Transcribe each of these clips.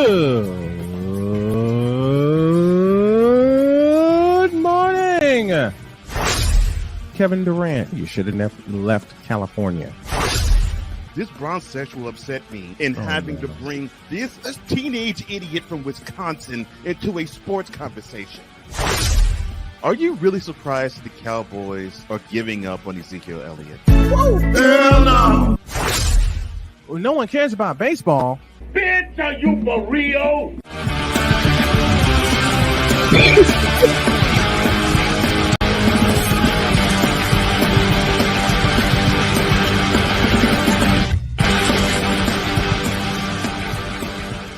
Good morning. Kevin Durant, you should have never left California. This Bronx sexual upset me in having to bring this teenage idiot from Wisconsin into a sports conversation. Are you really surprised the Cowboys are giving up on Ezekiel Elliott? Whoa. Hell no. Well, no one cares about baseball. Bitch, are you for real?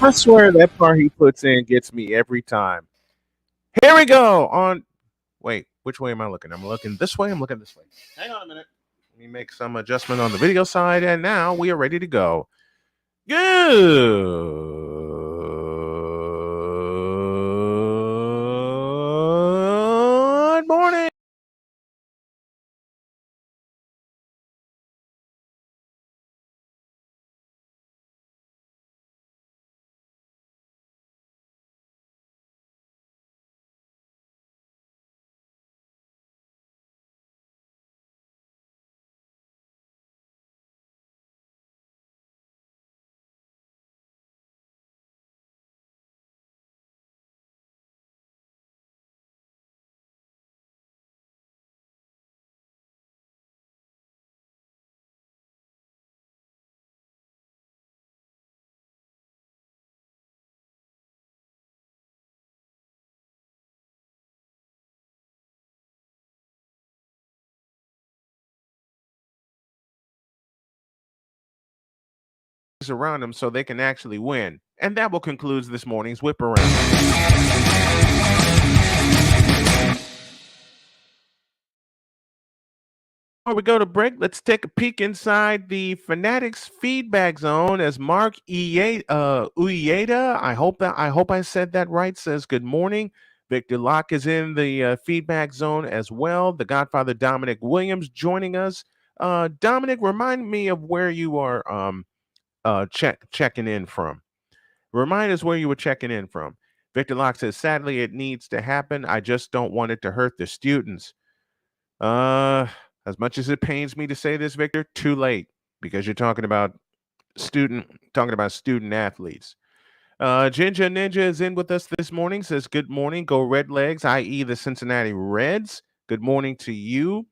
I swear that part he puts in gets me every time. Here we go. Wait, which way am I looking? I'm looking this way. I'm looking this way. Hang on a minute. Let me make some adjustment on the video side, and now we are ready to go. Good morning. Around them so they can actually win. And that will conclude this morning's whip around. Before we go to break, let's take a peek inside the Fanatics feedback zone as Mark Ueda, I hope I said that right, says good morning. Victor Locke is in the feedback zone as well. The Godfather Dominic Williams joining us. Dominic, remind me of where you are checking in from. Remind us where you were checking in from. Victor Locke says, sadly, it needs to happen. I just don't want it to hurt the students. As much as it pains me to say this, Victor, too late, because you're talking about student athletes. Ginger Ninja is in with us this morning, says, good morning, go Red Legs, i.e. the Cincinnati Reds. Good morning to you.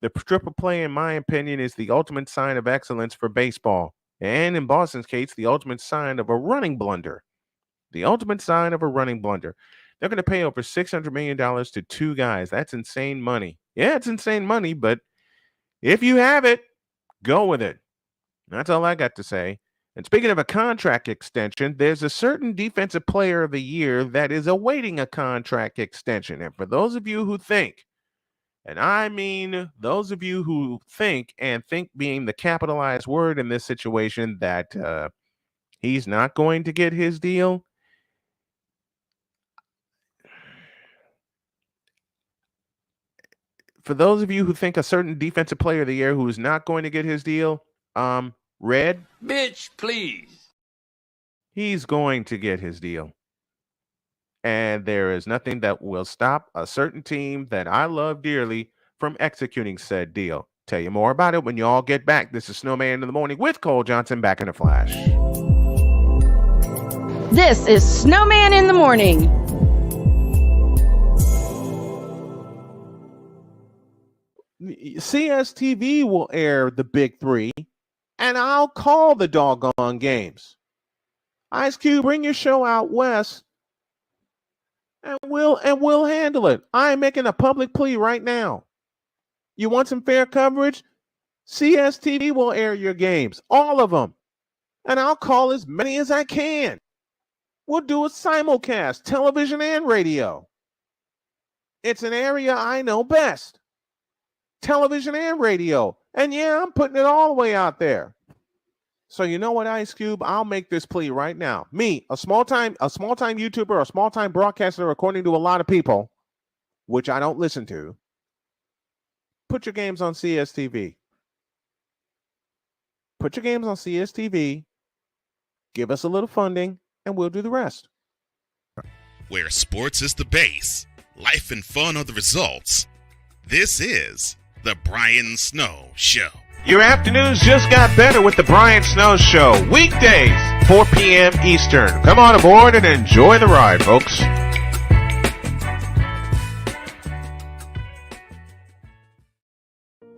The triple play, in my opinion, is the ultimate sign of excellence for baseball. And in Boston's case, the ultimate sign of a running blunder. The ultimate sign of a running blunder. They're going to pay over $600 million to two guys. That's insane money. Yeah, it's insane money, but if you have it, go with it. That's all I got to say. And speaking of a contract extension, there's a certain defensive player of the year that is awaiting a contract extension. And for those of you who think, and I mean those of you who think, and think being the capitalized word in this situation, that he's not going to get his deal. For those of you who think a certain defensive player of the year who is not going to get his deal, Red. Bitch, please. He's going to get his deal. And there is nothing that will stop a certain team that I love dearly from executing said deal. Tell you more about it when you all get back. This is Snowman in the Morning with Cole Johnson, back in a flash. This is Snowman in the Morning. CSTV will air the Big Three, and I'll call the doggone games. Ice Cube, bring your show out west, and we'll handle it. I am making a public plea right now. You want some fair coverage? CSTV will air your games, all of them, and I'll call as many as I can. We'll do a simulcast, television and radio. It's an area I know best. Television and radio. And yeah, I'm putting it all the way out there. So you know what, Ice Cube? I'll make this plea right now. Me, a small-time YouTuber, a small-time broadcaster, according to a lot of people, which I don't listen to, put your games on CSTV. Put your games on CSTV. Give us a little funding, and we'll do the rest. Where sports is the base, life and fun are the results. This is the Brian Snow Show. Your afternoons just got better with the Brian Snow Show. Weekdays, 4 p.m. Eastern. Come on aboard and enjoy the ride, folks.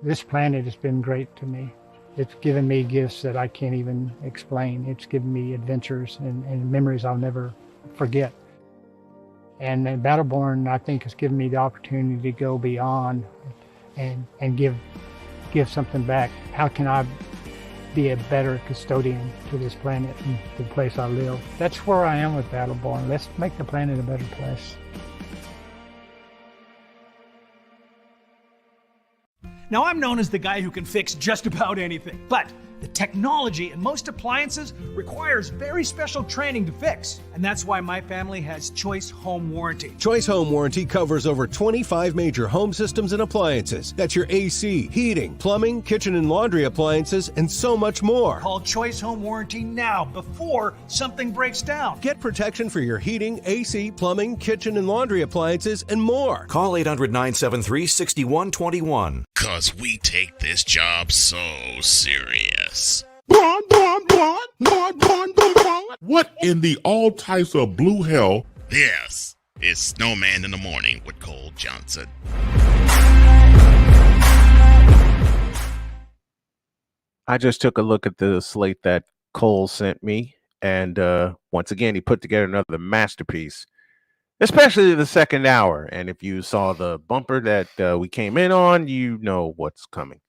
This planet has been great to me. It's given me gifts that I can't even explain. It's given me adventures and memories I'll never forget. And Battleborn, I think, has given me the opportunity to go beyond and give something back. How can I be a better custodian to this planet and the place I live? That's where I am with Battleborn. Let's make the planet a better place. Now, I'm known as the guy who can fix just about anything, but the technology in most appliances requires very special training to fix. And that's why my family has Choice Home Warranty. Choice Home Warranty covers over 25 major home systems and appliances. That's your AC, heating, plumbing, kitchen and laundry appliances, and so much more. Call Choice Home Warranty now before something breaks down. Get protection for your heating, AC, plumbing, kitchen and laundry appliances, and more. Call 800-973-6121. 'Cause we take this job so serious. What in the all types of blue hell? This is Snowman in the Morning with Cole Johnson. I just took a look at the slate that Cole sent me, and once again, he put together another masterpiece, especially the second hour. And if you saw the bumper that we came in on, you know what's coming.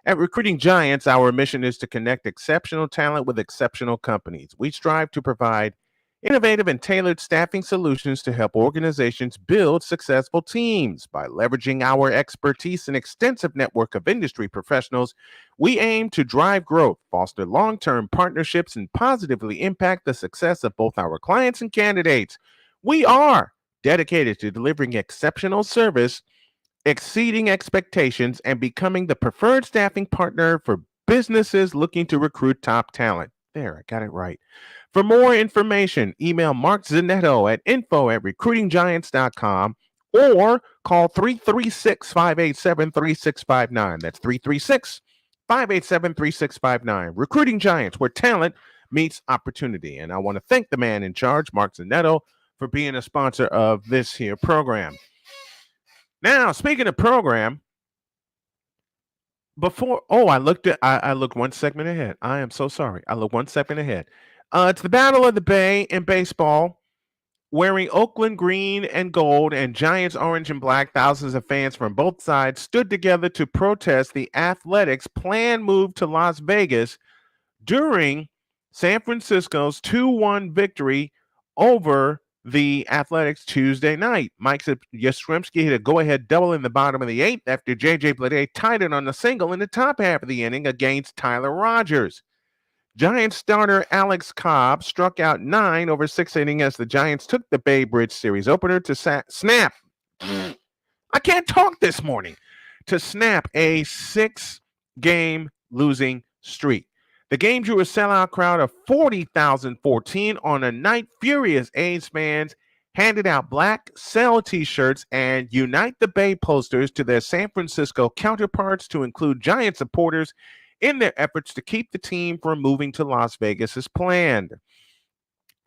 At Recruiting Giants, our mission is to connect exceptional talent with exceptional companies. We strive to provide innovative and tailored staffing solutions to help organizations build successful teams. By leveraging our expertise and extensive network of industry professionals, we aim to drive growth, foster long-term partnerships, and positively impact the success of both our clients and candidates. We are dedicated to delivering exceptional service, exceeding expectations, and becoming the preferred staffing partner for businesses looking to recruit top talent. There, I got it right. For more information, email Mark Zanetto at info@recruitinggiants.com or call 336-587-3659. That's 336-587-3659. Recruiting Giants, where talent meets opportunity. And I want to thank the man in charge, Mark Zanetto, for being a sponsor of this here program. Now, speaking of program, I looked one segment ahead. I am so sorry. I looked one segment ahead. It's the Battle of the Bay in baseball. Wearing Oakland green and gold and Giants orange and black, thousands of fans from both sides stood together to protest the Athletics' planned move to Las Vegas during San Francisco's 2-1 victory over the Athletics Tuesday night. Mike Yastrzemski hit a go-ahead double in the bottom of the eighth after J.J. Bleday tied it on the single in the top half of the inning against Tyler Rogers. Giants starter Alex Cobb struck out 9 over 6 innings as the Giants took the Bay Bridge Series opener to snap. I can't talk this morning. To snap a 6-game losing streak. The game drew a sellout crowd of 40,014 on a night furious A's fans handed out black Cell t-shirts and Unite the Bay posters to their San Francisco counterparts to include Giant supporters in their efforts to keep the team from moving to Las Vegas as planned.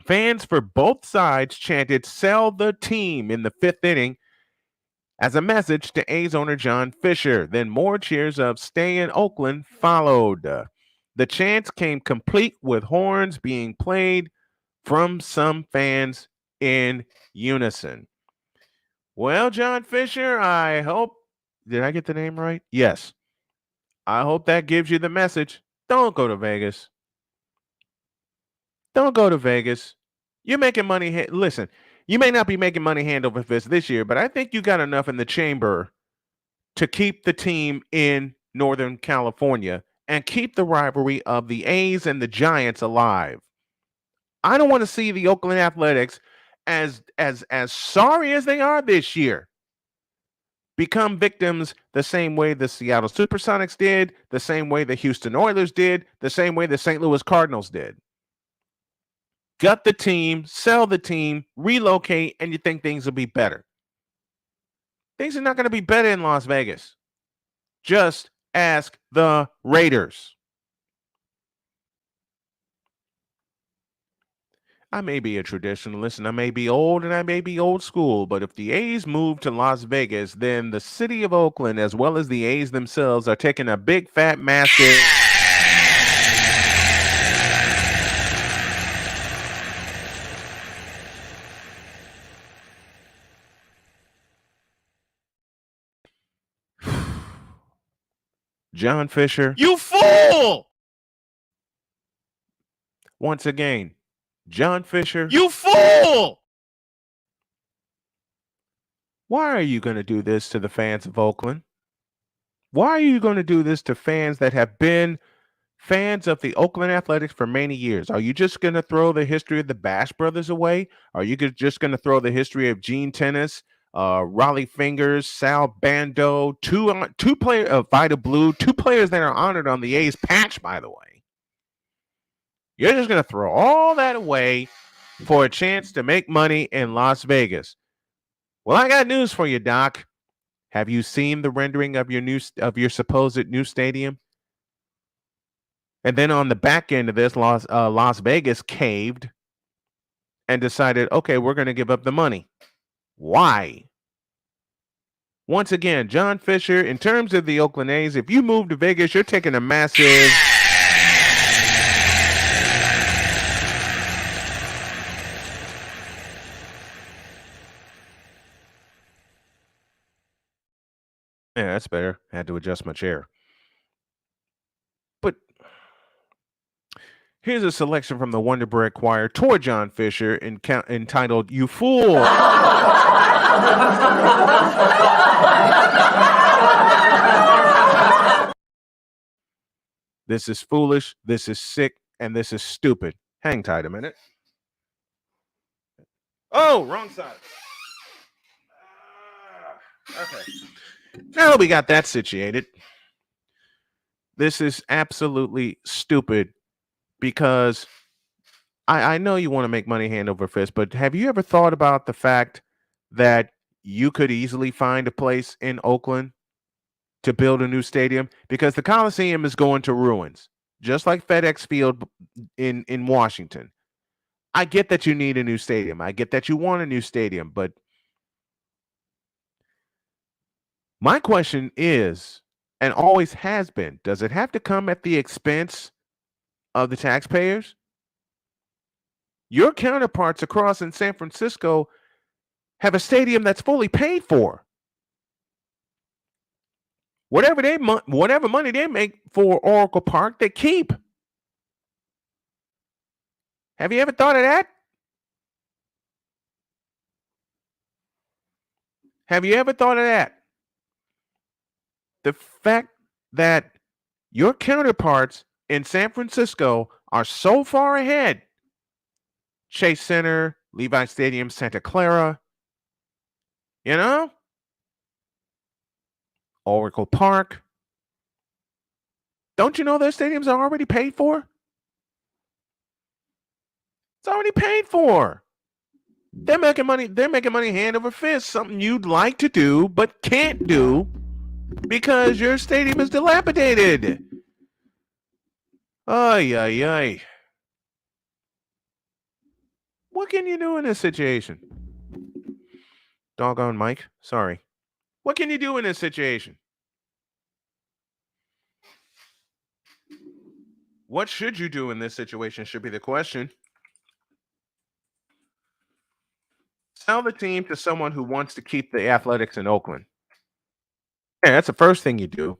Fans for both sides chanted "Sell the team" in the 5th inning as a message to A's owner John Fisher. Then more cheers of "Stay in Oakland" followed. The chants came complete with horns being played from some fans in unison. Well, John Fisher, I hope, did I get the name right? Yes. I hope that gives you the message. Don't go to Vegas. Don't go to Vegas. You're making money. Listen, you may not be making money hand over fist this year, but I think you got enough in the chamber to keep the team in Northern California and keep the rivalry of the A's and the Giants alive. I don't want to see the Oakland Athletics, as sorry as they are this year, become victims the same way the Seattle Supersonics did, the same way the Houston Oilers did, the same way the St. Louis Cardinals did. gut the team, sell the team, relocate, and you think things will be better. Things are not going to be better in Las Vegas. Just ask the Raiders. I may be a traditionalist and I may be old and I may be old school, but if the A's move to Las Vegas, then the city of Oakland, as well as the A's themselves, are taking a big, fat, massive... John Fisher. You fool! Once again, John Fisher. You fool! Why are you going to do this to the fans of Oakland? Why are you going to do this to fans that have been fans of the Oakland Athletics for many years? Are you just going to throw the history of the Bash Brothers away? Are you just going to throw the history of Gene Tennis, Raleigh Fingers, Sal Bando, two players of Vida Blue, two players that are honored on the A's patch, by the way? You're just going to throw all that away for a chance to make money in Las Vegas. Well, I got news for you, Doc. Have you seen the rendering of your supposed new stadium? And then on the back end of this, Las Vegas caved and decided, okay, we're going to give up the money. Why? Once again, John Fisher, in terms of the Oakland A's, if you move to Vegas, you're taking a massive... Yeah, that's better. I had to adjust my chair. But here's a selection from the Wonder Bread Choir toward John Fisher entitled, "You Fool." This is foolish, this is sick, and this is stupid. Hang tight a minute. Oh, wrong side. Okay. Now that we got that situated, this is absolutely stupid because I know you want to make money hand over fist, but have you ever thought about the fact that you could easily find a place in Oakland to build a new stadium? Because the Coliseum is going to ruins, just like FedEx Field in Washington. I get that you need a new stadium. I get that you want a new stadium, but my question is, and always has been, does it have to come at the expense of the taxpayers? Your counterparts across in San Francisco have a stadium that's fully paid for. Whatever money they make for Oracle Park, they keep. Have you ever thought of that? Have you ever thought of that? The fact that your counterparts in San Francisco are so far ahead. Chase Center, Levi Stadium, Santa Clara, you know? Oracle Park. Don't you know their stadiums are already paid for? It's already paid for. They're making money hand over fist, something you'd like to do but can't do because your stadium is dilapidated. Ay, ay, ay. What can you do in this situation? Doggone Mike. Sorry. What can you do in this situation? What should you do in this situation should be the question. Sell the team to someone who wants to keep the Athletics in Oakland. Yeah, that's the first thing you do.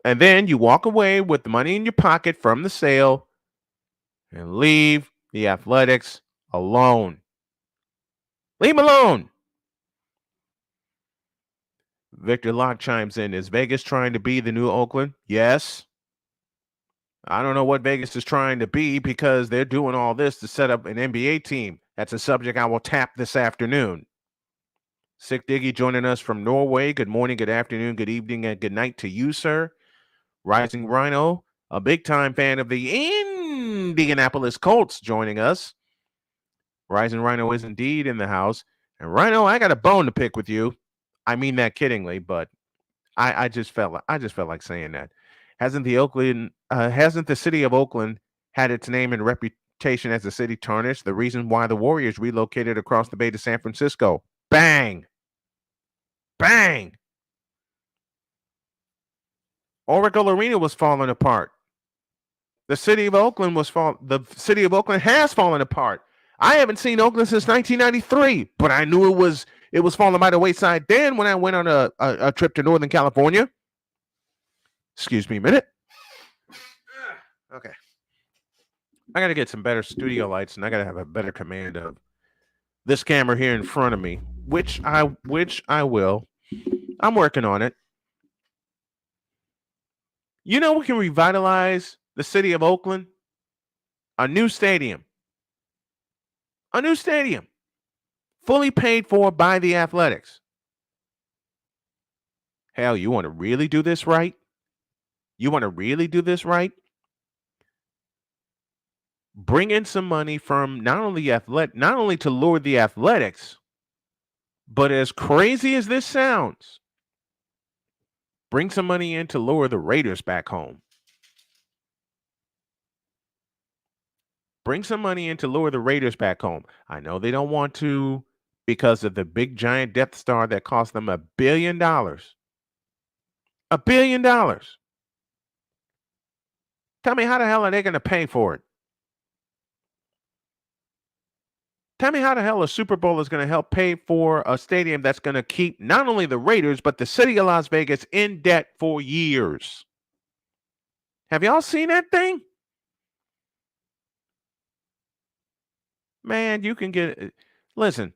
And then you walk away with the money in your pocket from the sale and leave the Athletics alone. Leave them alone. Victor Locke chimes in. Is Vegas trying to be the new Oakland? Yes. I don't know what Vegas is trying to be because they're doing all this to set up an NBA team. That's a subject I will tap this afternoon. Sick Diggy joining us from Norway. Good morning, good afternoon, good evening, and good night to you, sir. Rising Rhino, a big-time fan of the Indianapolis Colts joining us. Rising Rhino is indeed in the house. And Rhino, I got a bone to pick with you. I mean that kiddingly, but I just felt like saying that. Hasn't the city of Oakland had its name and reputation as a city tarnished? The reason why the Warriors relocated across the bay to San Francisco. Bang. Bang. Oracle Arena was falling apart. The city of Oakland has fallen apart. I haven't seen Oakland since 1993, but I knew it was falling by the wayside then when I went on a trip to Northern California. Excuse me a minute. Okay. I got to get some better studio lights, and I got to have a better command of this camera here in front of me, which I will. I'm working on it. You know, we can revitalize the city of Oakland. A new stadium. Fully paid for by the Athletics. Hell, you want to really do this right? Bring in some money from not only to lure the Athletics, but as crazy as this sounds, bring some money in to lure the Raiders back home. I know they don't want to because of the big giant Death Star that cost them $1 billion. $1 billion. Tell me, how the hell are they going to pay for it? Tell me how the hell a Super Bowl is going to help pay for a stadium that's going to keep not only the Raiders, but the city of Las Vegas in debt for years. Have y'all seen that thing? Man, you can get it. Listen,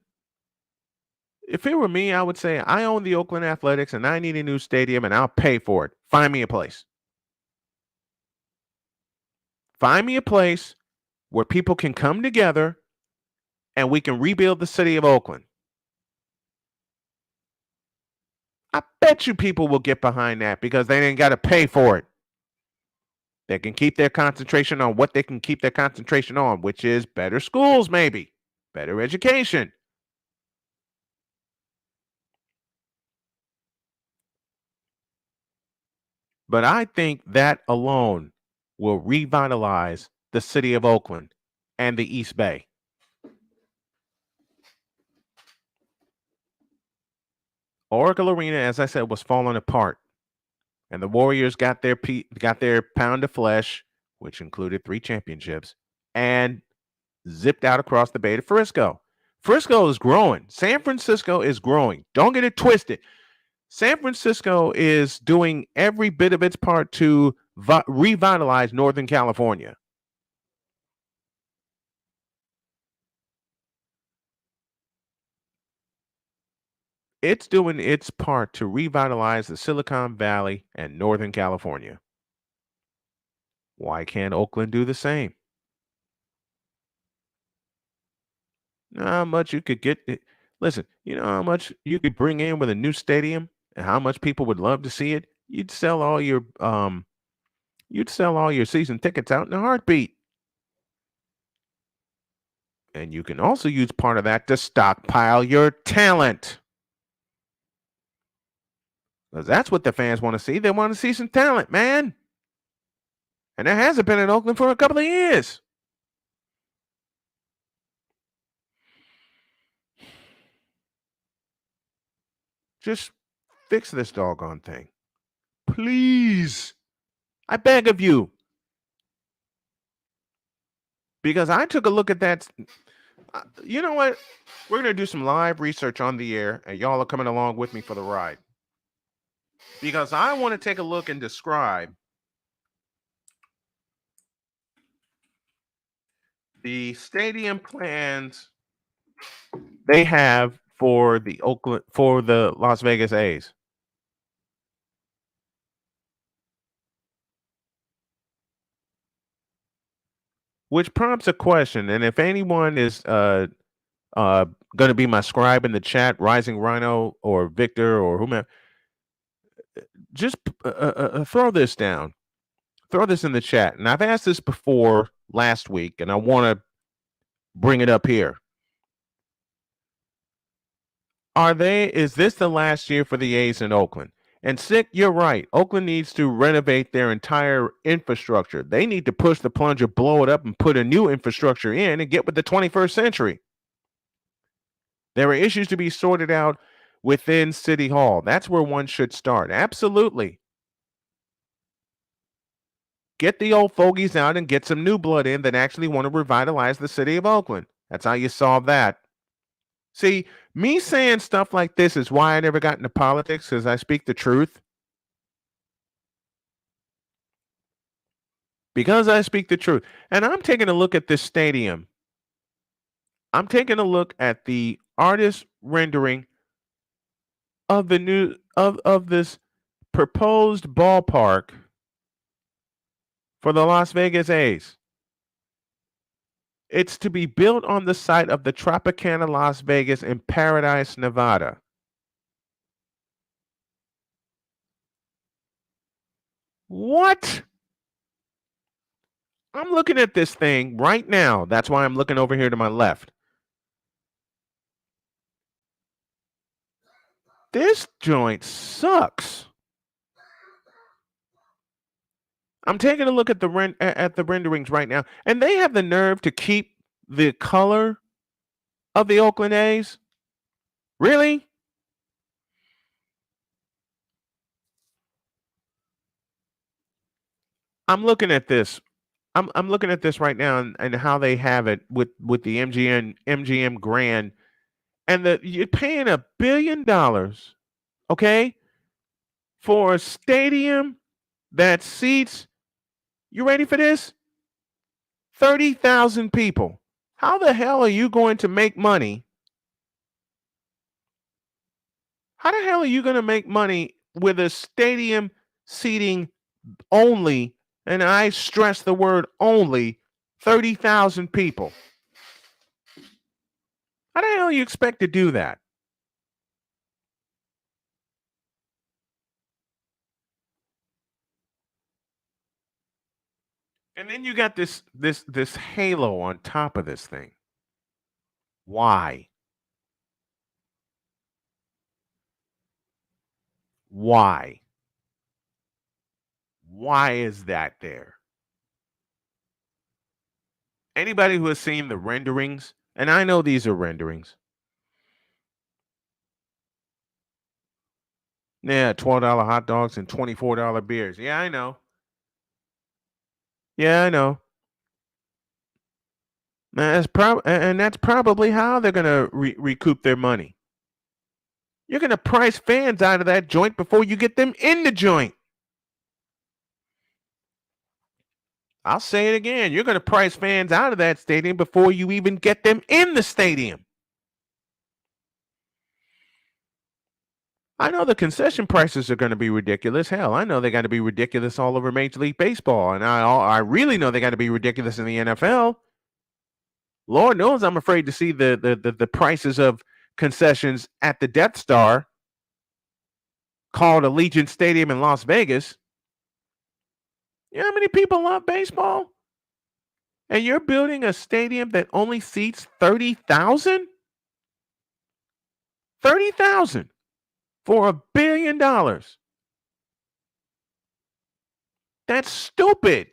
if it were me, I would say I own the Oakland Athletics and I need a new stadium and I'll pay for it. Find me a place. Where people can come together and we can rebuild the city of Oakland. I bet you people will get behind that because they ain't got to pay for it. They can keep their concentration on what they can keep their concentration on, which is better schools, maybe, better education. But I think that alone will revitalize the city of Oakland and the East Bay. Oracle Arena, as I said, was falling apart. And the Warriors got their pound of flesh, which included 3 championships, and zipped out across the bay to Frisco. Frisco is growing. San Francisco is growing. Don't get it twisted. San Francisco is doing every bit of its part to revitalize Northern California. It's doing its part to revitalize the Silicon Valley and Northern California. Why can't Oakland do the same? You know how much you could get? Listen, you know how much you could bring in with a new stadium and how much people would love to see it? You'd sell all your season tickets out in a heartbeat. And you can also use part of that to stockpile your talent. Because that's what the fans want to see. They want to see some talent, man. And there hasn't been in Oakland for a couple of years. Just fix this doggone thing. Please. I beg of you. Because I took a look at that. You know what? We're going to do some live research on the air, and y'all are coming along with me for the ride. Because I want to take a look and describe the stadium plans they have for the Las Vegas A's. Which prompts a question, and if anyone is going to be my scribe in the chat, Rising Rhino or Victor or whomever, just throw this down. throw this in the chat. And I've asked this before last week, and I want to bring it up here. Is this the last year for the A's in Oakland? And Sick, you're right. Oakland needs to renovate their entire infrastructure. They need to push the plunger, blow it up, and put a new infrastructure in and get with the 21st century. There are issues to be sorted out within City Hall. That's where one should start. Absolutely. Get the old fogies out and get some new blood in that actually want to revitalize the city of Oakland. That's how you solve that. See, me saying stuff like this is why I never got into politics, because I speak the truth. Because I speak the truth. And I'm taking a look at this stadium. I'm taking a look at the artist rendering of the new of this proposed ballpark for the Las Vegas A's. It's to be built on the site of the Tropicana Las Vegas in Paradise, Nevada. What? I'm looking at this thing right now. That's why I'm looking over here to my left. This joint sucks. I'm taking a look at the renderings right now, and they have the nerve to keep the color of the Oakland A's. Really? I'm looking at this. I'm looking at this right now and how they have it with the MGM Grand, and you're paying $1 billion, okay, for a stadium that seats. You ready for this? 30,000 people. How the hell are you going to make money? How the hell are you going to make money with a stadium seating only, and I stress the word only, 30,000 people? How the hell do you expect to do that? And then you got this halo on top of this thing. Why? Why? Why is that there? Anybody who has seen the renderings, and I know these are renderings. Yeah, $12 hot dogs and $24 beers. Yeah, I know. Yeah, I know. That's probably how they're going to recoup their money. You're going to price fans out of that joint before you get them in the joint. I'll say it again. You're going to price fans out of that stadium before you even get them in the stadium. I know the concession prices are going to be ridiculous. Hell, I know they're going to be ridiculous all over Major League Baseball. And I really know they're going to be ridiculous in the NFL. Lord knows I'm afraid to see the prices of concessions at the Death Star, called Allegiant Stadium in Las Vegas. You know how many people love baseball? And you're building a stadium that only seats 30,000? 30,000 for $1 billion. That's stupid.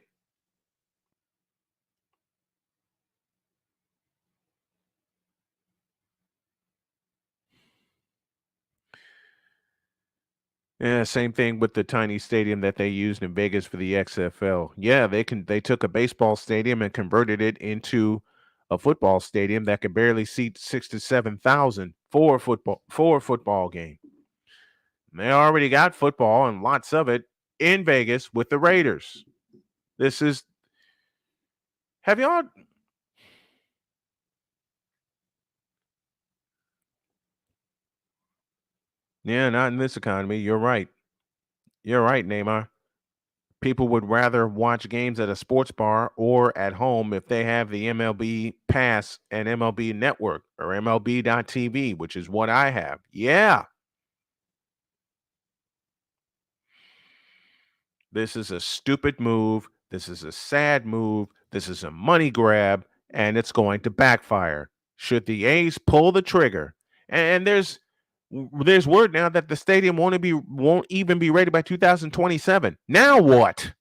Yeah, same thing with the tiny stadium that they used in Vegas for the XFL. Yeah, they took a baseball stadium and converted it into a football stadium that could barely seat 6,000 to 7,000 for a football game. And they already got football and lots of it in Vegas with the Raiders. Have y'all? Yeah, not in this economy. You're right. You're right, Neymar. People would rather watch games at a sports bar or at home if they have the MLB Pass and MLB Network or MLB.TV, which is what I have. Yeah. This is a stupid move. This is a sad move. This is a money grab, and it's going to backfire should the A's pull the trigger. And there's word now that the stadium won't even be ready by 2027. Now what?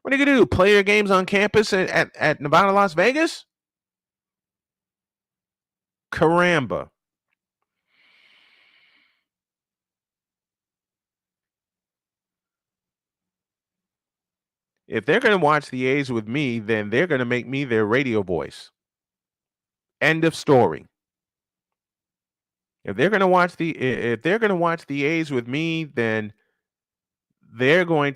What are you gonna do? Play your games on campus at Nevada, Las Vegas? Caramba. If they're going to watch the A's with me, then they're going to make me their radio voice. End of story. If they're going to watch the A's with me, then they're going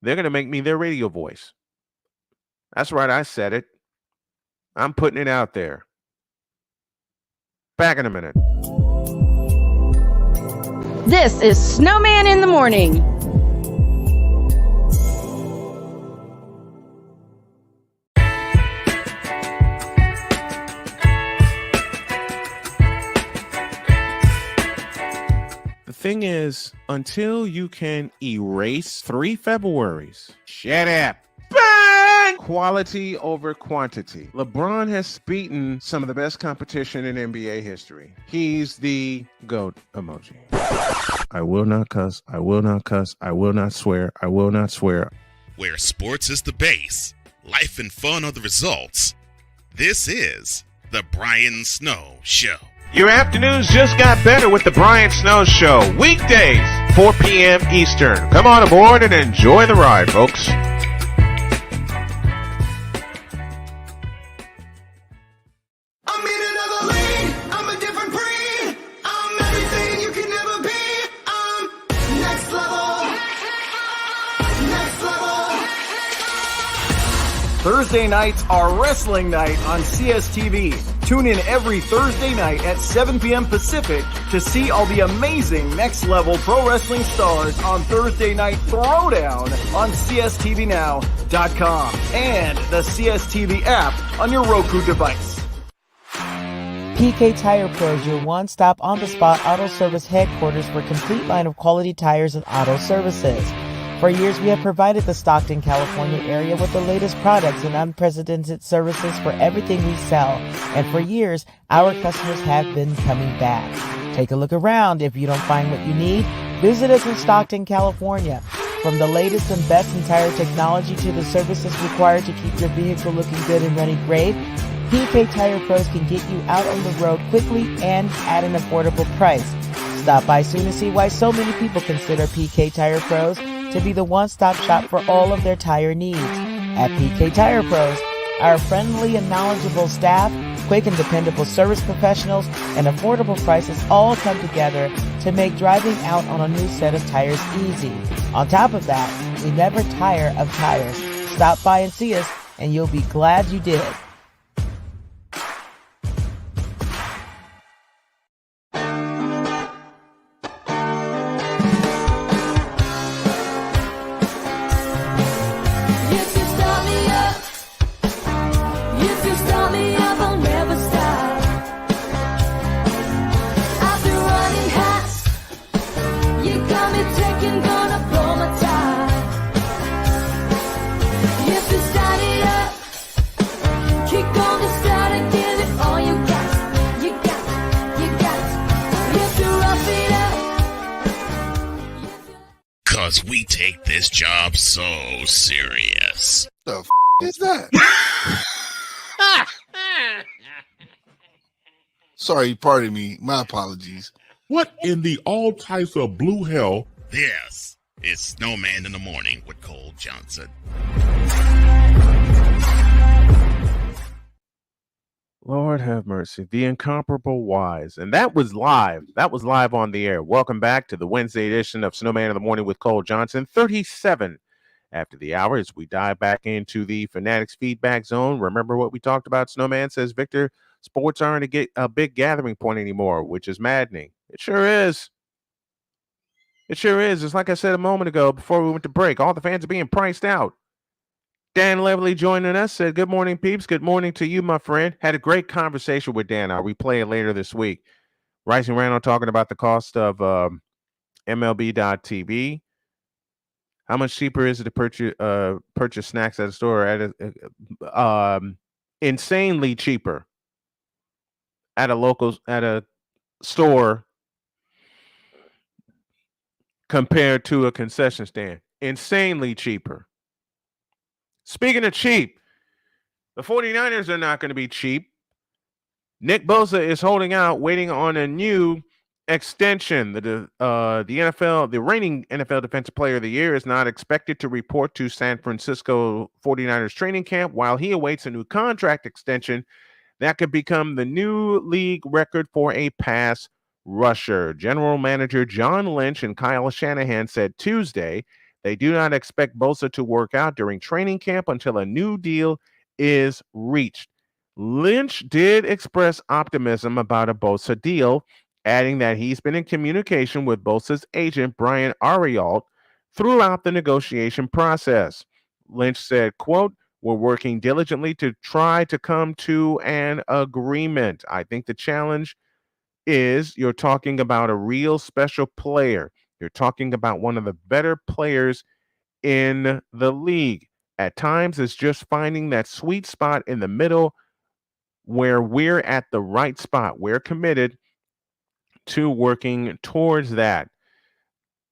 to make me their radio voice. That's right, I said it. I'm putting it out there. Back in a minute. This is Snowman in the Morning. The thing is, until you can erase 3 Februaries, shut up. Bang! Quality over quantity. LeBron has beaten some of the best competition in NBA history. He's the GOAT emoji. I will not cuss. I will not cuss. I will not swear. I will not swear. Where sports is the base, life and fun are the results. This is the Brian Snow Show. Your afternoons just got better with the Brian Snow Show. Weekdays, 4 p.m. Eastern. Come on aboard and enjoy the ride, folks. Thursday nights are wrestling night on CSTV. Tune in every Thursday night at 7 p.m. Pacific to see all the amazing Next Level Pro Wrestling stars on Thursday Night Throwdown on CSTVNow.com and the CSTV app on your Roku device. PK Tire Pros, your one-stop on-the-spot auto service headquarters for a complete line of quality tires and auto services. For years, we have provided the Stockton, California area with the latest products and unprecedented services for everything we sell. And for years, our customers have been coming back. Take a look around. If you don't find what you need, visit us in Stockton, California. From the latest and best in tire technology to the services required to keep your vehicle looking good and running great, PK Tire Pros can get you out on the road quickly and at an affordable price. Stop by soon to see why so many people consider PK Tire Pros to be the one-stop shop for all of their tire needs. At PK Tire Pros, our friendly and knowledgeable staff, quick and dependable service professionals, and affordable prices all come together to make driving out on a new set of tires easy. On top of that, we never tire of tires. Stop by and see us, and you'll be glad you did. Because we take this job so serious. The f*** is that? Sorry, pardon me. My apologies. What in the all types of blue hell? This is Snowman in the Morning with Cole Johnson. Lord have mercy. The incomparable Wise. And that was live. That was live on the air. Welcome back to the Wednesday edition of Snowman in the Morning with Cole Johnson. 37 after the hour as we dive back into the Fanatics feedback zone. Remember what we talked about? Snowman says, Victor, sports aren't a big gathering point anymore, which is maddening. It sure is. It sure is. It's like I said a moment ago before we went to break. All the fans are being priced out. Dan Levely joining us, said, good morning, peeps. Good morning to you, my friend. Had a great conversation with Dan. I'll replay it later this week. Rising Randall talking about the cost of MLB.tv. How much cheaper is it to purchase snacks at a store? Insanely cheaper at a store compared to a concession stand. Insanely cheaper. Speaking of cheap, the 49ers are not going to be cheap. Nick Bosa is holding out, waiting on a new extension. The NFL, the reigning NFL Defensive Player of the Year, is not expected to report to San Francisco 49ers training camp while he awaits a new contract extension that could become the new league record for a pass rusher. General Manager John Lynch and Kyle Shanahan said Tuesday they do not expect Bosa to work out during training camp until a new deal is reached. Lynch did express optimism about a Bosa deal, adding that he's been in communication with Bosa's agent, Brian Arialt, throughout the negotiation process. Lynch said, quote, "We're working diligently to try to come to an agreement. I think the challenge is you're talking about a real special player. You're talking about one of the better players in the league. At times, it's just finding that sweet spot in the middle where we're at the right spot. We're committed to working towards that."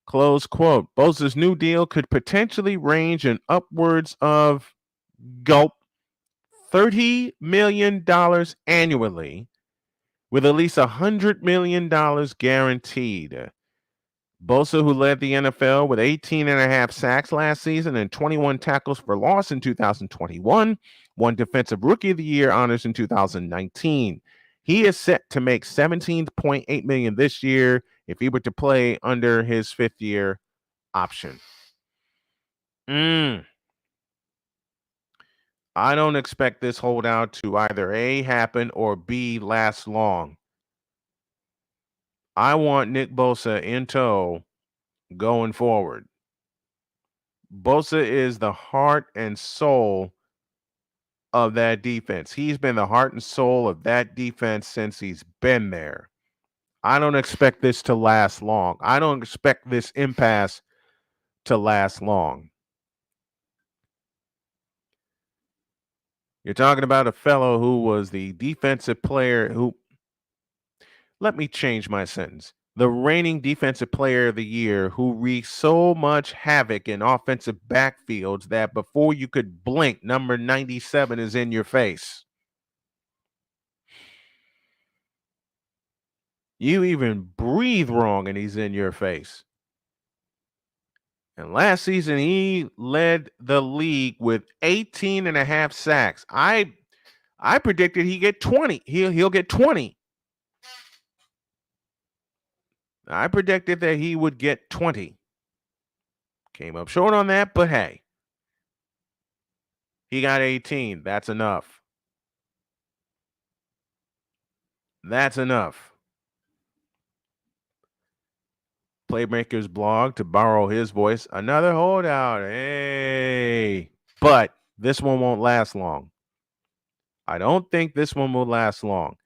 Close quote. Bosa's new deal could potentially range in upwards of gulp $30 million annually, with at least $100 million guaranteed. Bosa, who led the NFL with 18.5 sacks last season and 21 tackles for loss in 2021, won Defensive Rookie of the Year honors in 2019. He is set to make $17.8 million this year if he were to play under his fifth-year option. I don't expect this holdout to either A, happen, or B, last long. I want Nick Bosa in tow going forward. Bosa is the heart and soul of that defense. He's been the heart and soul of that defense since he's been there. I don't expect this to last long. I don't expect this impasse to last long. You're talking about a fellow who was the defensive player who, let me change my sentence. The reigning defensive player of the year who wreaked so much havoc in offensive backfields that before you could blink, number 97 is in your face. You even breathe wrong and he's in your face. And last season, he led the league with 18.5 sacks. I predicted he'd get 20. He'll get 20. I predicted that he would get 20. Came up short on that, but hey. He got 18. That's enough. That's enough. Playmaker's blog, to borrow his voice, another holdout. Hey. But this one won't last long. I don't think this one will last long.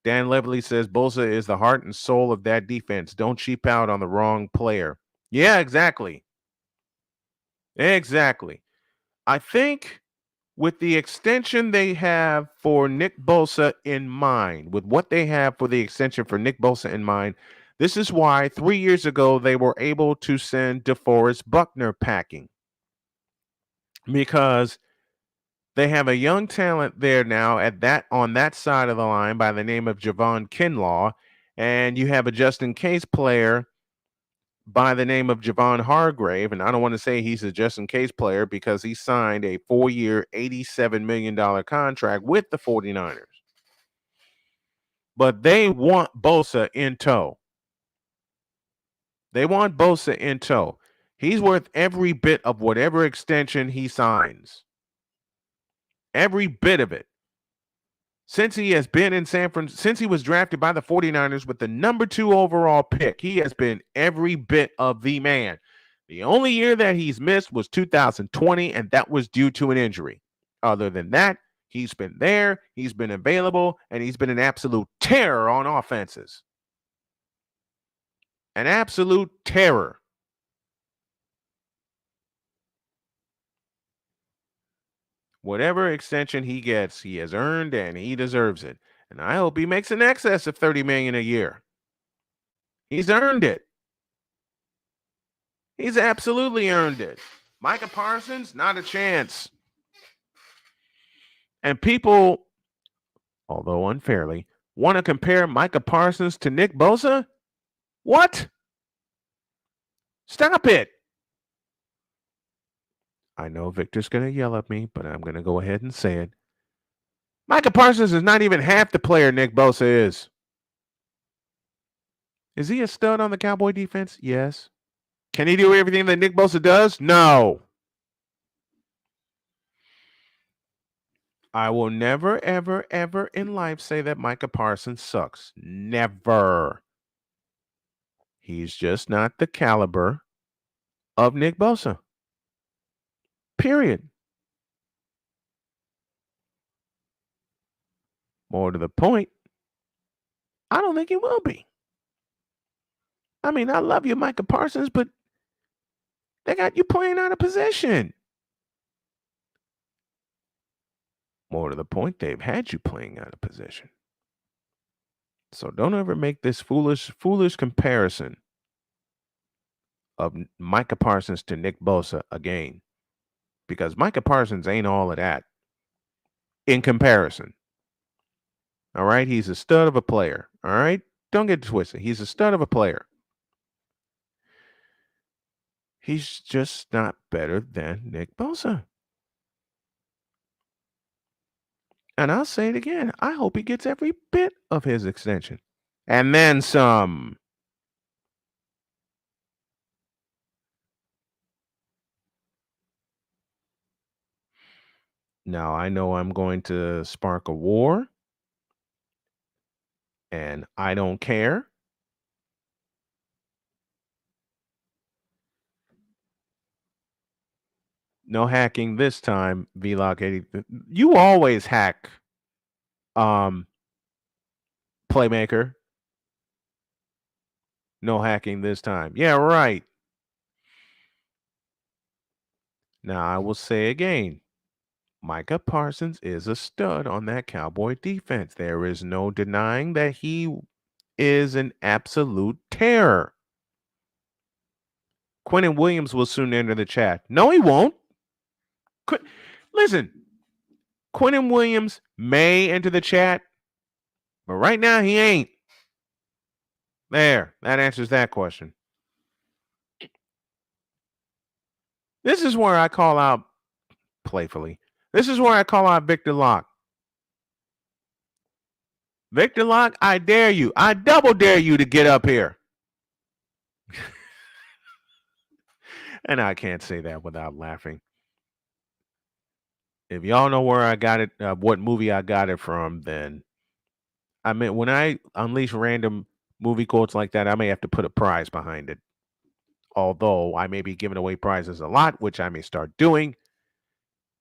Dan Levely says Bosa is the heart and soul of that defense. Don't cheap out on the wrong player. Yeah, exactly. Exactly. I think with the extension they have for Nick Bosa in mind, with what they have for the extension for Nick Bosa in mind, this is why 3 years ago they were able to send DeForest Buckner packing. Because they have a young talent there now on that side of the line by the name of Javon Kinlaw, and you have a Justin Case player by the name of Javon Hargrave, and I don't want to say he's a Justin Case player because he signed a 4-year, $87 million contract with the 49ers. But they want Bosa in tow. They want Bosa in tow. He's worth every bit of whatever extension he signs. Every bit of it. Since he has been in San Francisco, since he was drafted by the 49ers with the number 2 overall pick, he has been every bit of the man. The only year that he's missed was 2020, and that was due to an injury. Other than that, he's been there, he's been available, and he's been an absolute terror on offenses. An absolute terror. Whatever extension he gets, he has earned and he deserves it. And I hope he makes in excess of $30 million a year. He's earned it. He's absolutely earned it. Micah Parsons, not a chance. And people, although unfairly, want to compare Micah Parsons to Nick Bosa? What? Stop it. I know Victor's going to yell at me, but I'm going to go ahead and say it. Micah Parsons is not even half the player Nick Bosa is. Is he a stud on the Cowboy defense? Yes. Can he do everything that Nick Bosa does? No. I will never, ever, ever in life say that Micah Parsons sucks. Never. He's just not the caliber of Nick Bosa. Period. More to the point, I don't think he will be. I mean, I love you, Micah Parsons, but they got you playing out of position. More to the point, they've had you playing out of position. So don't ever make this foolish comparison of Micah Parsons to Nick Bosa again. Because Micah Parsons ain't all of that in comparison. All right? He's a stud of a player. All right? Don't get twisted. He's a stud of a player. He's just not better than Nick Bosa. And I'll say it again. I hope he gets every bit of his extension. And then some. Now, I know I'm going to spark a war. And I don't care. No hacking this time, Vlog 80. You always hack, Playmaker. No hacking this time. Yeah, right. Now, I will say again, Micah Parsons is a stud on that Cowboy defense. There is no denying that he is an absolute terror. Quentin Williams will soon enter the chat. No, he won't. Listen, Quentin Williams may enter the chat, but right now he ain't. There, that answers that question. This is where I call out playfully. This is where I call out Victor Locke. Victor Locke, I dare you. I double dare you to get up here. And I can't say that without laughing. If y'all know where I got it, what movie I got it from, then I mean, when I unleash random movie quotes like that, I may have to put a prize behind it. Although I may be giving away prizes a lot, which I may start doing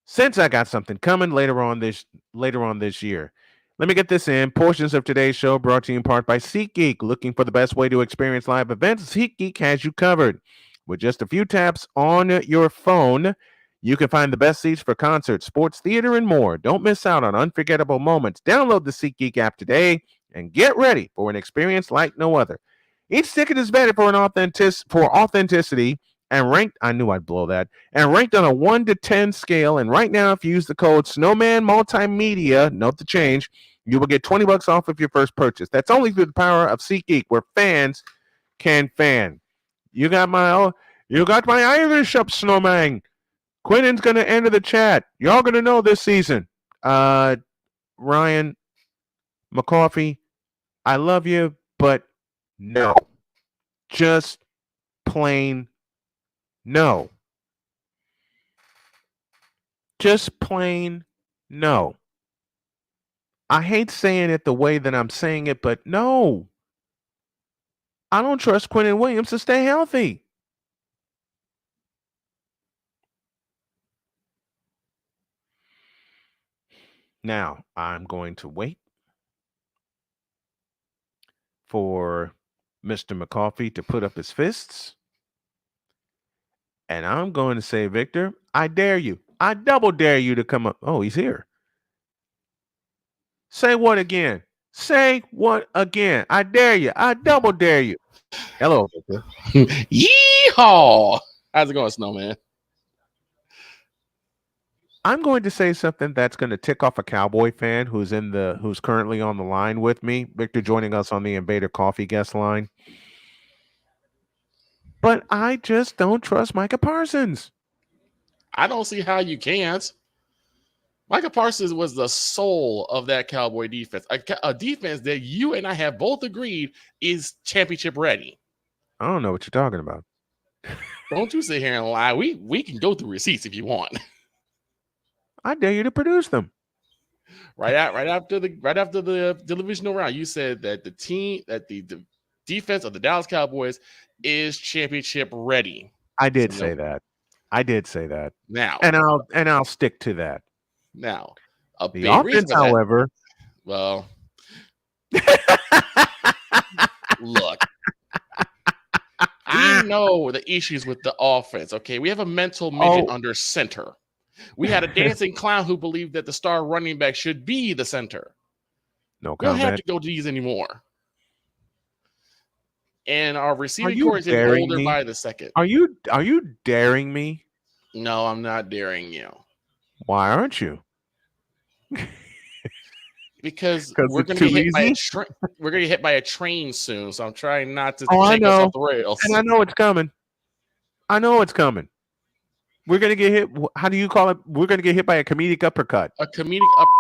since I got something coming later on this year. Let me get this in. Portions of today's show brought to you in part by SeatGeek. Looking for the best way to experience live events? SeatGeek has you covered. With just a few taps on your phone, you can find the best seats for concerts, sports, theater, and more. Don't miss out on unforgettable moments. Download the SeatGeek app today and get ready for an experience like no other. Each ticket is vetted for authenticity and ranked. I knew I'd blow that. And ranked on a 1 to 10 scale. And right now, if you use the code Snowman Multimedia, note the change, you will get $20 off of your first purchase. That's only through the power of SeatGeek, where fans can fan. You got my Irish up, Snowman. Quentin's gonna enter the chat. Y'all gonna know this season. Ryan McCoffey, I love you, but no. Just plain no. Just plain no. I hate saying it the way that I'm saying it, but no. I don't trust Quentin Williams to stay healthy. Now, I'm going to wait for Mr. McCoffee to put up his fists. And I'm going to say, Victor, I dare you. I double dare you to come up. Oh, he's here. Say what again? Say what again? I dare you. I double dare you. Hello, Victor. Yeehaw! How's it going, Snowman? I'm going to say something that's going to tick off a Cowboy fan who's currently on the line with me. Victor joining us on the Invader Coffee guest line. But I just don't trust Micah Parsons. I don't see how you can't. Micah Parsons was the soul of that Cowboy defense. A defense that you and I have both agreed is championship ready. I don't know what you're talking about. Don't you sit here and lie. We can go through receipts if you want. I dare you to produce them. Right after the divisional round, you said that the defense of the Dallas Cowboys is championship ready. I did say that. I did say that. Now, and I'll stick to that. Now, the offense, however, well, look, we know the issues with the offense. Okay, we have a mental midget under center. We had a dancing clown who believed that the star running back should be the center. No comment. We don't have to go to these anymore. And our receiving core is older by the second. Are you daring me? No, I'm not daring you. Why aren't you? Because we're going to get hit by a train soon, so I'm trying not to take us off the rails. And I know it's coming. We're going to get hit. How do you call it? We're going to get hit by a comedic uppercut. A comedic uppercut.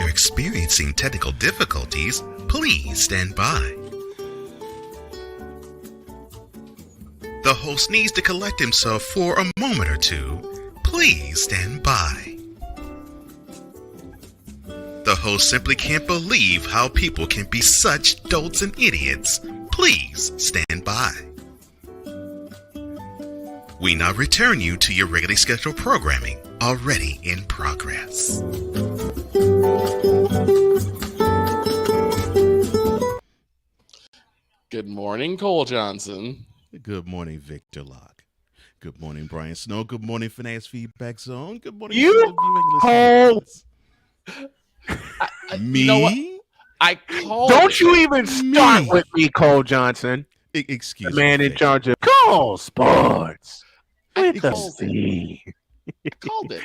Experiencing technical difficulties, please stand by. The host needs to collect himself for a moment or two. Please stand by. The host simply can't believe how people can be such dolts and idiots. Please stand by. We now return you to your regularly scheduled programming, already in progress. Good morning, Cole Johnson. Good morning, Victor Locke. Good morning, Brian Snow. Good morning, Finance Feedback Zone. Good morning, Cole. Me? You know what? I called. Don't you even start with me, Cole Johnson. Excuse the man me, in charge of Cole Sports. With the C. Called it.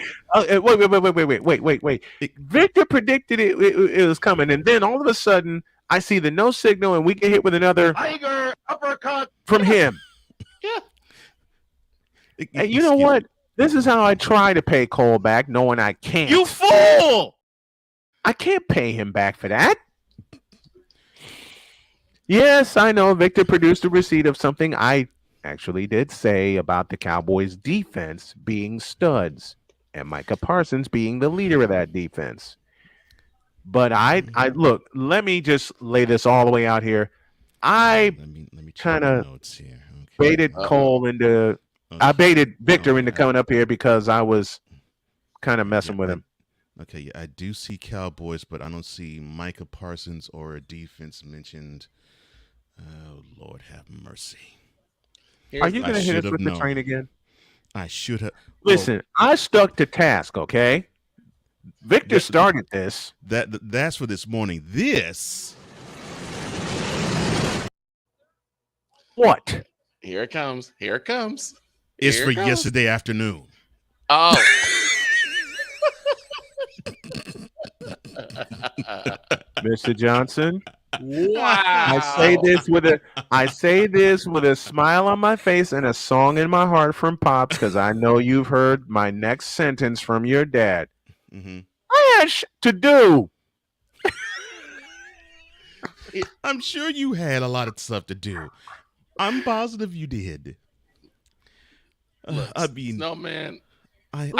Wait. Victor predicted it was coming, and then all of a sudden, I see the no signal, and we get hit with another tiger uppercut from him. Yeah. And you know what? This is how I try to pay Cole back, knowing I can't. You fool! I can't pay him back for that. Yes, I know Victor produced a receipt of something I actually did say about the Cowboys' defense being studs and Micah Parsons being the leader of that defense. But I look, let me just lay this all the way out here. I kind of baited Cole into, I baited Victor into coming up here because I was kind of messing with him. Okay, yeah, I do see Cowboys, but I don't see Micah Parsons or a defense mentioned. Oh, Lord have mercy. Are you going to hit us with the train again? I should have. Listen, I stuck to task, okay? Victor started this. That's for this morning. This. What? Here it comes. It's for yesterday afternoon. Oh. Mr. Johnson. Wow. I say this with a smile on my face and a song in my heart from Pops, because I know you've heard my next sentence from your dad. Mm-hmm. I had to do. I'm sure you had a lot of stuff to do. I'm positive you did. I mean, Snowman. I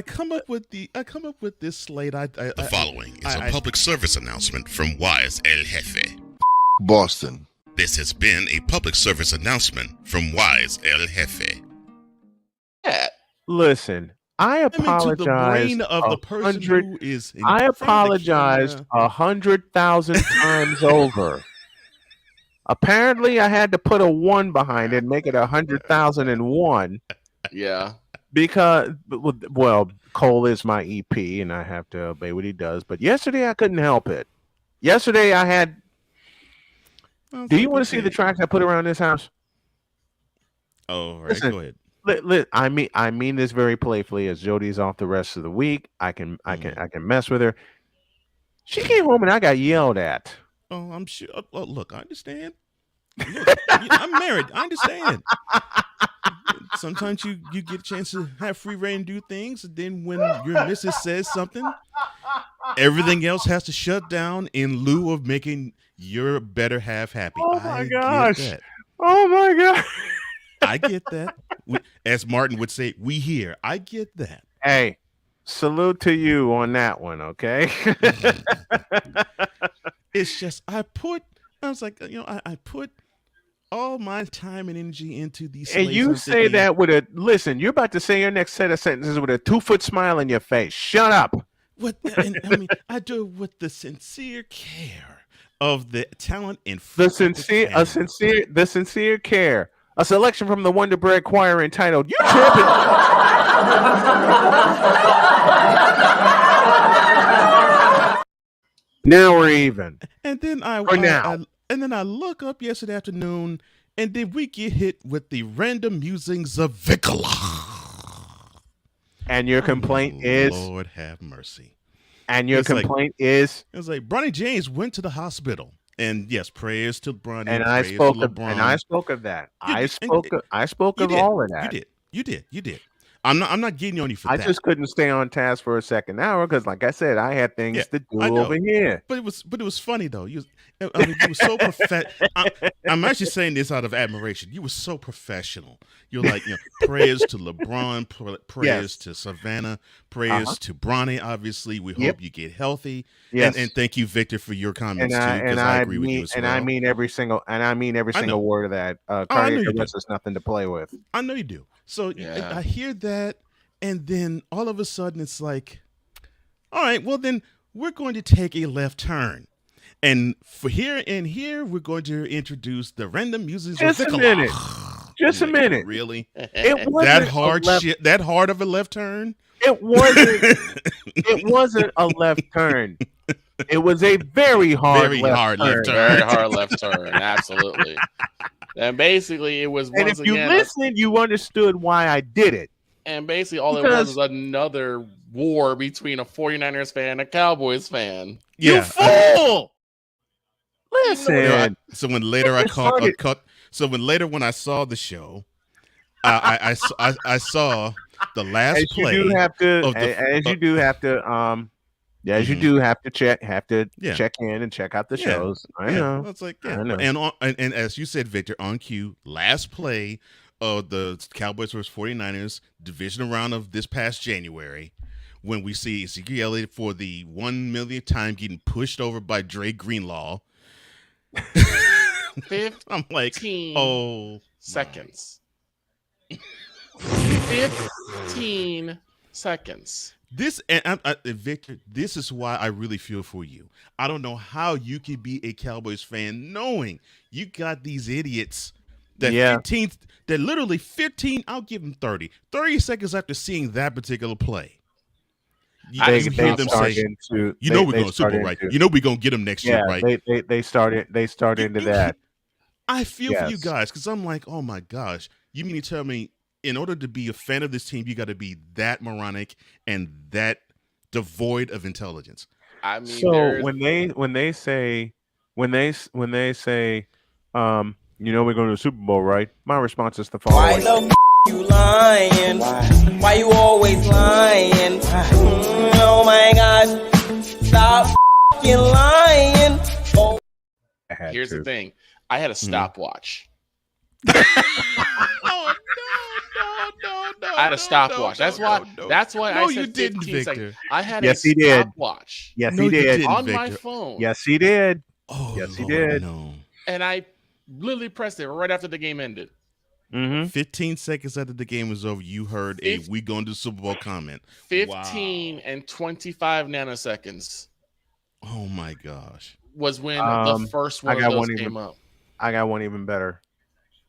come up with this slate. The following is a public service announcement from Wise El Jefe. Boston. This has been a public service announcement from Wise El Jefe. Listen, I apologize. To the brain of the person who is in I front of the apologized camera. 100,000 times over. Apparently, I had to put a 1 behind it and make it 100,001. Yeah. Because, well, Cole is my EP, and I have to obey what he does. But yesterday, I couldn't help it. Yesterday, I had. Do you want to see the tracks I put around this house? Oh, right. Listen, Go ahead. I mean this very playfully. As Jody's off the rest of the week, I can mess with her. She came home and I got yelled at. Oh, I'm sure. Well, look, I understand. Look, I'm married. I understand. Sometimes you get a chance to have free reign and do things, and then when your missus says something, everything else has to shut down in lieu of making your better half happy. Oh my I gosh! Get that. Oh my god! I get that. As Martin would say, we here. I get that. Hey, salute to you on that one, okay? It's just I was like, I put all my time and energy into these. And you say that with a listen. You're about to say your next set of sentences with a 2-foot smile on your face. Shut up. And I mean, I do it with the sincere care of the talent and the sincere care. A selection from the Wonder Bread Choir entitled "You Trippin'." Now we're even. And then I look up yesterday afternoon, and then we get hit with the random musings of Vicola. And your complaint is, Lord have mercy. And your complaint is, it was like Bronny James went to the hospital, and yes, prayers to Bronny. And I spoke of that. I spoke of all of that. You did. I'm not getting on you for that. I just couldn't stay on task for a second hour because, like I said, I had things to do over here. But it was funny though. You were so professional. I'm actually saying this out of admiration. You were so professional. You're like, prayers to LeBron, prayers to Savannah, prayers to Bronny. Obviously, we hope you get healthy. Yes. And thank you, Victor, for your comments too. Because I agree with you as well. And I mean every single word of that. Cardiac arrest is nothing to play with. I know you do. So I hear that, and then all of a sudden it's like, all right, well then we're going to take a left turn, and for here we're going to introduce the random musings. Just a minute. Really? It wasn't that hard of a left turn? It wasn't a left turn. It was a very hard left turn. Very hard left turn. Absolutely. And basically, it was. And if you listened, you understood why I did it. And basically, all it was another war between a 49ers fan and a Cowboys fan. Yeah. You fool! Listen. So when later when I saw the show, I saw the last play. You do have to check in and check out the shows. I know. It's like, I know. And as you said, Victor, on cue, last play of the Cowboys vs 49ers divisional round of this past January, when we see Ezekiel Elliott for the 1 millionth time getting pushed over by Dre Greenlaw. I'm like, 15 seconds. 15 seconds. Victor, this is why I really feel for you. I don't know how you can be a Cowboys fan knowing you got these idiots that literally 15, I'll give them 30 seconds after seeing that particular play. You hear them say, we're going to Super Bowl, right? We're going to get them next year, right? They started into that. I feel for you guys because I'm like, oh my gosh, you mean to tell me in order to be a fan of this team, you got to be that moronic and that devoid of intelligence? I mean, so when they say, we're going to the Super Bowl, right? My response is the following: Why the you lying? Why you always lying? Oh my gosh! Stop lying! Oh. Here's the thing: I had a stopwatch. I had a stopwatch. That's why I said you didn't, 15 Victor. seconds. I had Yes, a he did. stopwatch. Yes, he did. On Victor. my phone. Yes, he did. Oh, yes, he Lord, did. No. And I literally pressed it right after the game ended. 15 seconds after the game was over, you heard a "we gonna do Super Bowl" comment. 15 and 25 nanoseconds. Oh my gosh! Was when the first one of those came up. I got one even better.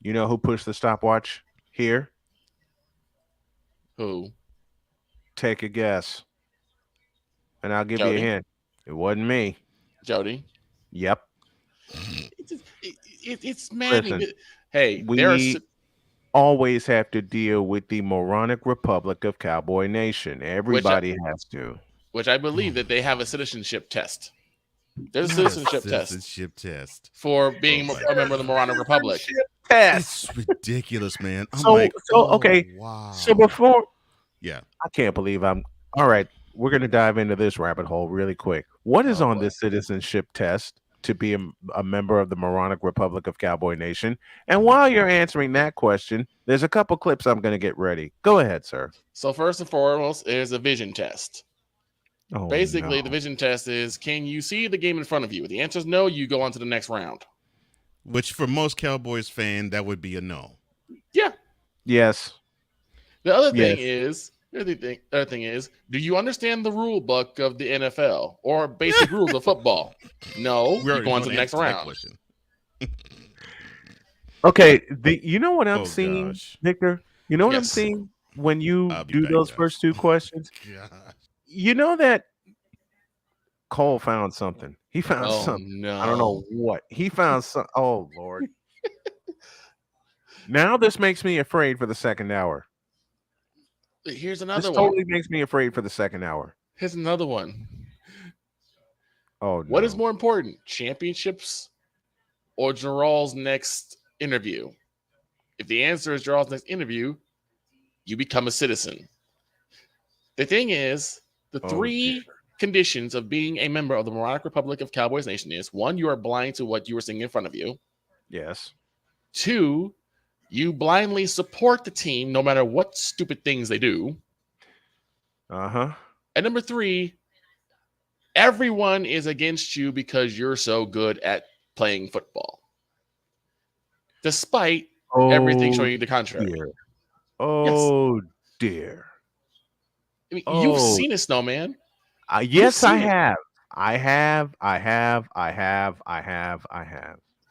You know who pushed the stopwatch here? Who? Take a guess. And I'll give you a hint. It wasn't me. Jody? Yep. It's maddening. Listen, hey, we always have to deal with the moronic republic of Cowboy Nation. Everybody has to. Which I believe that they have a citizenship test. There's a citizenship test for being a member of the Moronic Republic. It's ridiculous, man. Okay. Wow. So before, yeah, I can't believe all right. We're going to dive into this rabbit hole really quick. What is on this citizenship test to be a member of the Moronic Republic of Cowboy Nation? And while you're answering that question, there's a couple clips I'm going to get ready. Go ahead, sir. So first and foremost is a vision test. Basically, the vision test is, can you see the game in front of you? If the answer is no, you go on to the next round. Which for most Cowboys fan, that would be a no. Yeah. Yes. The other thing is, do you understand the rule book of the NFL or basic rules of football? No. You go on to the next round. Okay. You know what I'm seeing, Victor? You know what I'm seeing when you do those first two questions? You know that Cole found something. He found something. No. I don't know what. He found some. Oh, Lord. Now this makes me afraid for the second hour. Here's another one. Totally makes me afraid for the second hour. Here's another one. Oh, no. What is more important, championships or Jarrell's next interview? If the answer is Jarrell's next interview, you become a citizen. The thing is, the three conditions of being a member of the Moronic Republic of Cowboys Nation is: 1, you are blind to what you are seeing in front of you. Yes. 2, you blindly support the team no matter what stupid things they do. Uh-huh. And number 3, everyone is against you because you're so good at playing football. Despite everything showing you the contrary. Dear. Oh, dear. I mean, you've seen a Snowman. Yes, I have. I have.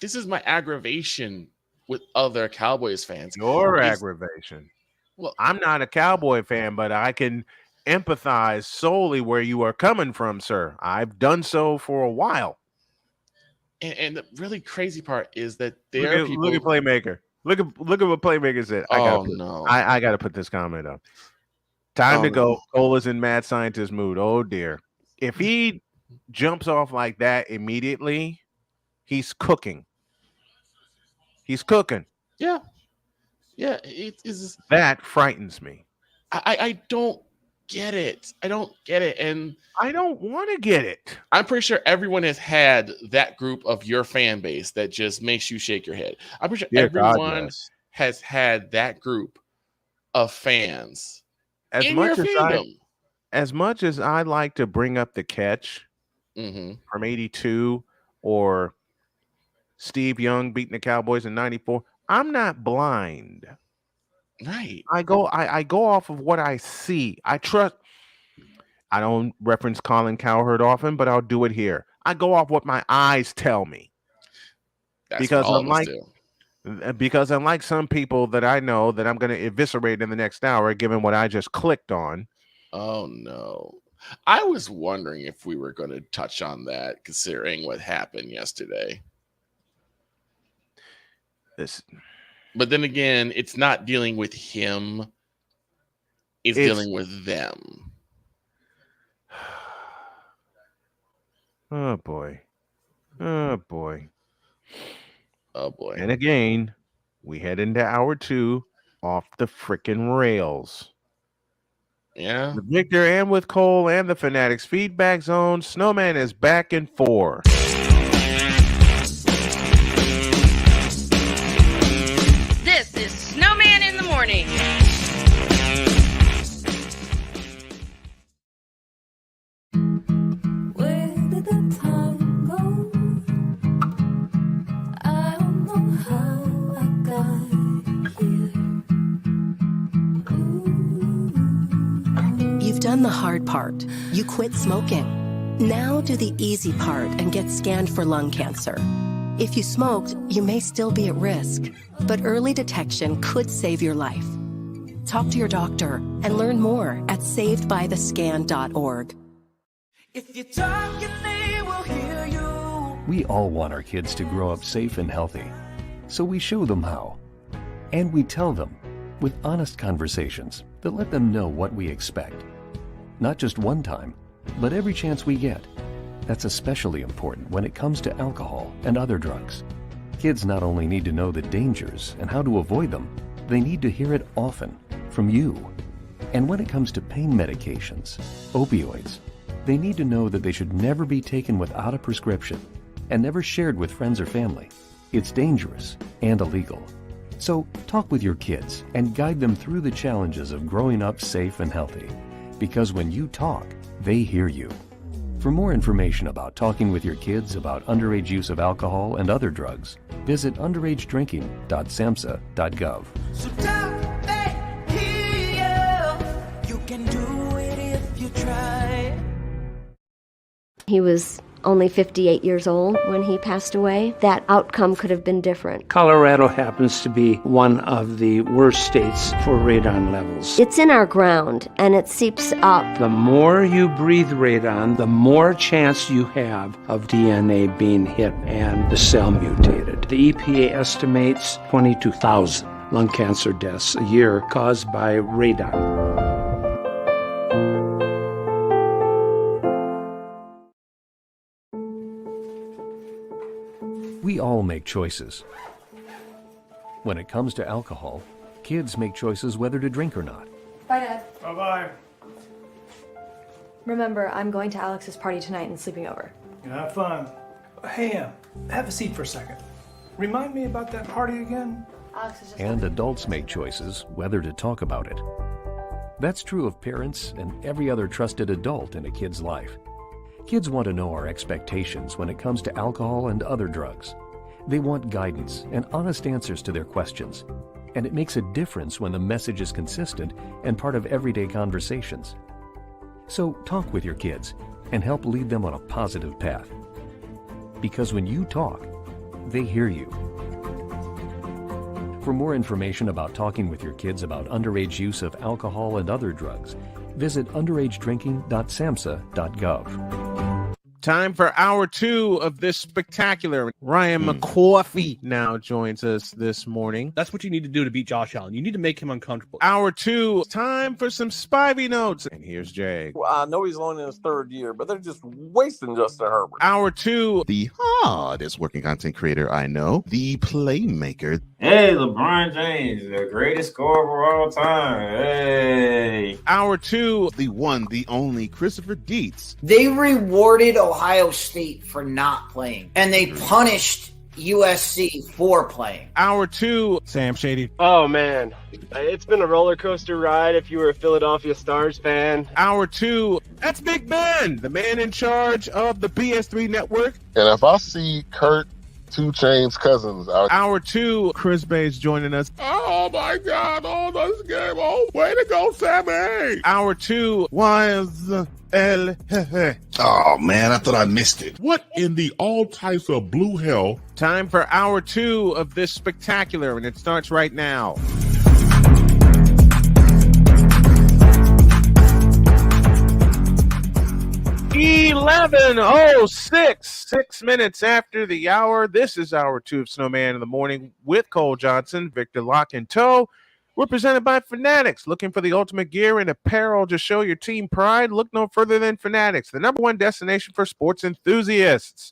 This is my aggravation with other Cowboys fans. Your aggravation. Well, I'm not a Cowboy fan, but I can empathize solely where you are coming from, sir. I've done so for a while. And the really crazy part is that look at Playmaker. Look at what Playmaker said. I got to put this comment up. Time to go. Cole is in mad scientist mood. Oh, dear. If he jumps off like that immediately, he's cooking. He's cooking. Yeah. Yeah. It is. That frightens me. I don't get it. I don't get it. And I don't want to get it. I'm pretty sure everyone has had that group of your fan base that just makes you shake your head. I'm pretty sure everyone has had that group of fans. As much as I like to bring up the catch from 82 or Steve Young beating the Cowboys in 94, I'm not blind. Right. I go off of what I see. I don't reference Colin Cowherd often, but I'll do it here. I go off what my eyes tell me. Because unlike some people that I know that I'm going to eviscerate in the next hour, given what I just clicked on. Oh, no. I was wondering if we were going to touch on that, considering what happened yesterday. But then again, it's not dealing with him. It's dealing with them. Oh, boy. Oh, boy. Oh, boy. And again, we head into hour 2 off the frickin' rails. Yeah. With Victor and with Cole and the Fanatics Feedback Zone, Snowman is back in 4. This is Snowman in the Morning. Where did the time go? I done the hard part. You quit smoking. Now do the easy part and get scanned for lung cancer. If you smoked, you may still be at risk, but early detection could save your life. Talk to your doctor and learn more at savedbythescan.org. If you're talking, they will hear you. We all want our kids to grow up safe and healthy, so we show them how. And we tell them with honest conversations that let them know what we expect. Not just one time, but every chance we get. That's especially important when it comes to alcohol and other drugs. Kids not only need to know the dangers and how to avoid them, they need to hear it often from you. And when it comes to pain medications, opioids, they need to know that they should never be taken without a prescription and never shared with friends or family. It's dangerous and illegal. So talk with your kids and guide them through the challenges of growing up safe and healthy. Because when you talk, they hear you. For more information about talking with your kids about underage use of alcohol and other drugs, visit underagedrinking.samhsa.gov. So talk, they hear you. You can do it if you try. He was only 58 years old when he passed away. That outcome could have been different. Colorado happens to be one of the worst states for radon levels. It's in our ground, and it seeps up. The more you breathe radon, the more chance you have of DNA being hit and the cell mutated. The EPA estimates 22,000 lung cancer deaths a year caused by radon. We all make choices. When it comes to alcohol, kids make choices whether to drink or not. Bye, Dad. Bye-bye. Remember, I'm going to Alex's party tonight and sleeping over. Have fun. Hey, have a seat for a second. Remind me about that party again? Alex is just... And adults make choices whether to talk about it. That's true of parents and every other trusted adult in a kid's life. Kids want to know our expectations when it comes to alcohol and other drugs. They want guidance and honest answers to their questions. And it makes a difference when the message is consistent and part of everyday conversations. So talk with your kids and help lead them on a positive path. Because when you talk, they hear you. For more information about talking with your kids about underage use of alcohol and other drugs, visit underagedrinking.samhsa.gov. Time for hour two of this spectacular. Ryan McCoffey now joins us this morning. That's what you need to do to beat Josh Allen. You need to make him uncomfortable. Hour two, time for some Spivey notes. And here's Jay. Well, I know he's only in his third year, but they're just wasting Justin Herbert. Hour two, the hardest working content creator I know, the playmaker. Hey, LeBron James, the greatest scorer of all time. Hey. Hour two, the one, the only Christopher Dietz. They rewarded Ohio State for not playing, and they punished USC for playing. Hour two, Sam Shady. Oh, man. It's been a roller coaster ride if you were a Philadelphia Stars fan. Hour two, that's Big Ben, the man in charge of the BS3 network. And if I see Kurt 2 Chainz Cousins out. Hour two, Chris Bay's joining us. Oh my God! Oh, this game! Oh, way to go, Sammy! Hour two was El. Oh man, I thought I missed it. What in the all types of blue hell? Time for hour two of this spectacular, and it starts right now. 11:06, 6 minutes after the hour. This is hour two of Snowman in the Morning with Cole Johnson, Victor Locke in tow. We're presented by Fanatics. Looking for the ultimate gear and apparel to show your team pride? Look no further than Fanatics, the #1 destination for sports enthusiasts.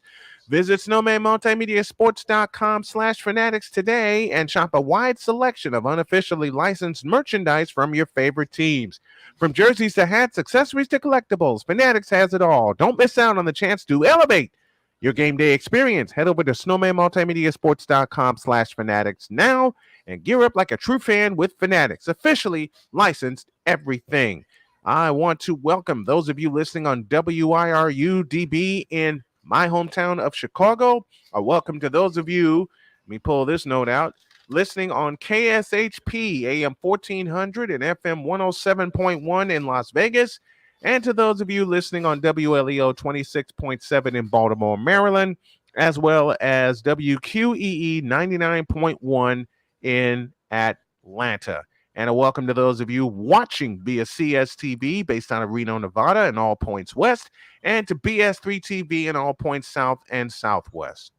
Visit snowmanmultimediasports.com/fanatics today and shop a wide selection of unofficially licensed merchandise from your favorite teams. From jerseys to hats, accessories to collectibles, Fanatics has it all. Don't miss out on the chance to elevate your game day experience. Head over to snowmanmultimediasports.com/fanatics now and gear up like a true fan with Fanatics, officially licensed everything. I want to welcome those of you listening on WIRU-DB in my hometown of Chicago. Welcome to those of you, let me pull this note out, listening on KSHP AM 1400 and FM 107.1 in Las Vegas, And to those of you listening on WLEO 26.7 in Baltimore, Maryland, as well as WQEE 99.1 in Atlanta. And a welcome to those of you watching via CSTV based out of Reno, Nevada and all points west, and to BS3 TV in all points south and southwest.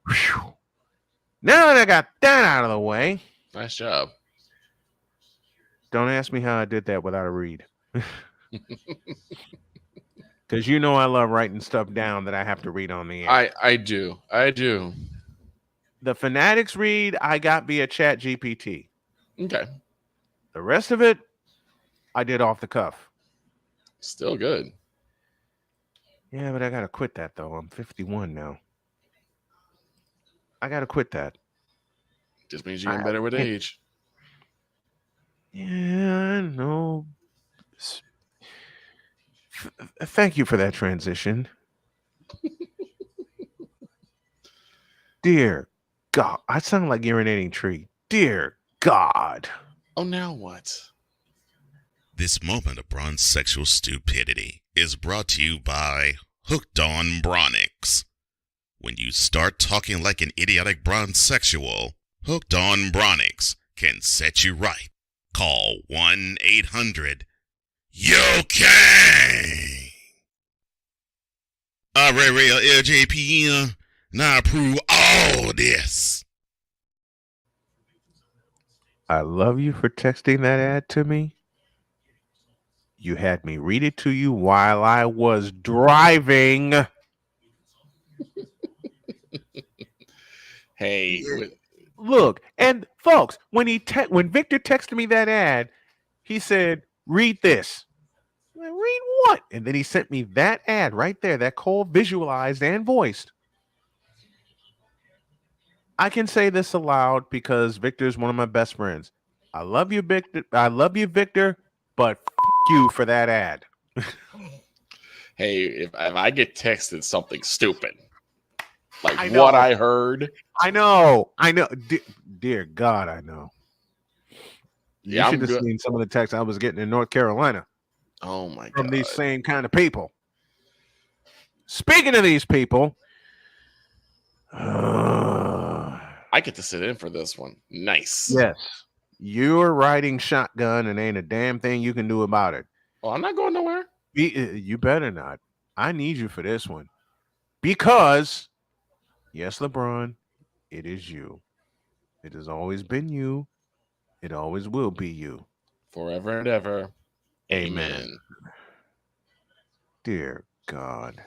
Whew. Now that I got that out of the way. Nice job. Don't ask me how I did that without a read. Because you know I love writing stuff down that I have to read on the air. I do. The Fanatics read I got via Chat GPT. Okay. The rest of it, I did off the cuff. Still good. Yeah, but I got to quit that, though. I'm 51 now. I got to quit that. Just means you're getting better with age. Yeah, no. Thank you for that transition. Dear God, I sound like urinating tree. Dear God. Oh, now what? This moment of bronze sexual stupidity is brought to you by Hooked on Bronix. When you start talking like an idiotic bronze sexual, Hooked on Bronix can set you right. Call 1-800-YOKAY. Real LJPM. Now approve all this. I love you for texting that ad to me. You had me read it to you while I was driving. Hey, look, and folks, when Victor texted me that ad, he said, "Read this." Like, read what? And then he sent me that ad right there, that call visualized and voiced. I can say this aloud because Victor is one of my best friends. I love you, Victor. But you for that ad. Hey, if I get texted something stupid, like what I heard. I know. Dear God, I know. You should have seen some of the texts I was getting in North Carolina. Oh my God. From these same kind of people. Speaking of these people, I get to sit in for this one. Nice. Yes. You're riding shotgun and ain't a damn thing you can do about it. Well, I'm not going nowhere. You better not. I need you for this one. Because, yes, LeBron, it is you. It has always been you. It always will be you. Forever and ever. Amen. Dear God.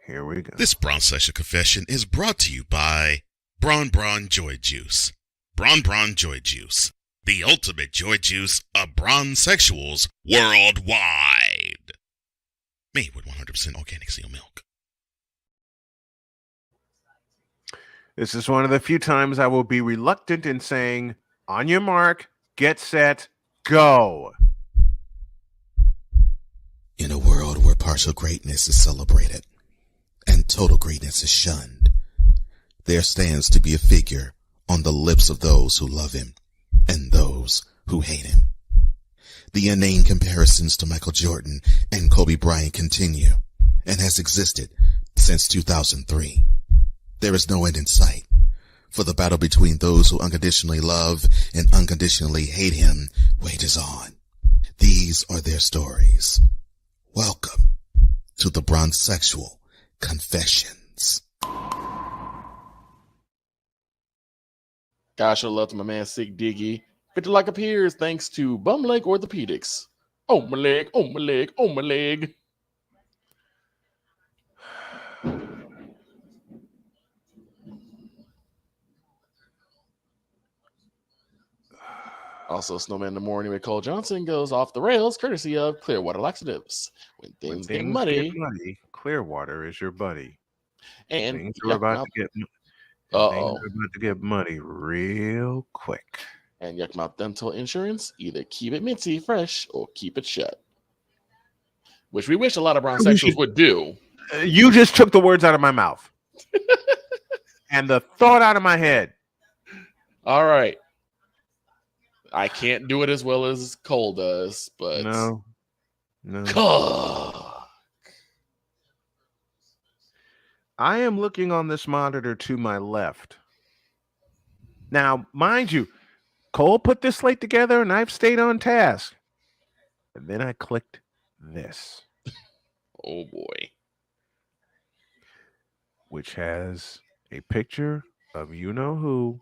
Here we go. This Braun Session Confession is brought to you by Braun Joy Juice. Braun Joy Juice. The ultimate joy juice of Braun sexuals worldwide. Made with 100% organic seal milk. This is one of the few times I will be reluctant in saying, on your mark, get set, go. In a world where partial greatness is celebrated and total greatness is shunned, there stands to be a figure on the lips of those who love him and those who hate him. The inane comparisons to Michael Jordan and Kobe Bryant continue and has existed since 2003. There is no end in sight, for the battle between those who unconditionally love and unconditionally hate him wages on. These are their stories. Welcome to the Bronzexual Confessions. Gosh, I love my man Sick Diggy. Fit like appears thanks to Bum Leg Orthopedics. Oh my leg, oh my leg, oh my leg. Also, Snowman in the Morning with Cole Johnson goes off the rails courtesy of Clearwater Laxatives. When things get muddy, Clearwater is your buddy. And things are about to get muddy real quick. And Yuckmouth Dental Insurance, either keep it minty fresh or keep it shut. Which we wish a lot of brown sexuals would do. You just took the words out of my mouth. And the thought out of my head. All right. I can't do it as well as Cole does, but no. No. I am looking on this monitor to my left. Now, mind you, Cole put this slate together and I've stayed on task. And then I clicked this. Oh boy. Which has a picture of you know who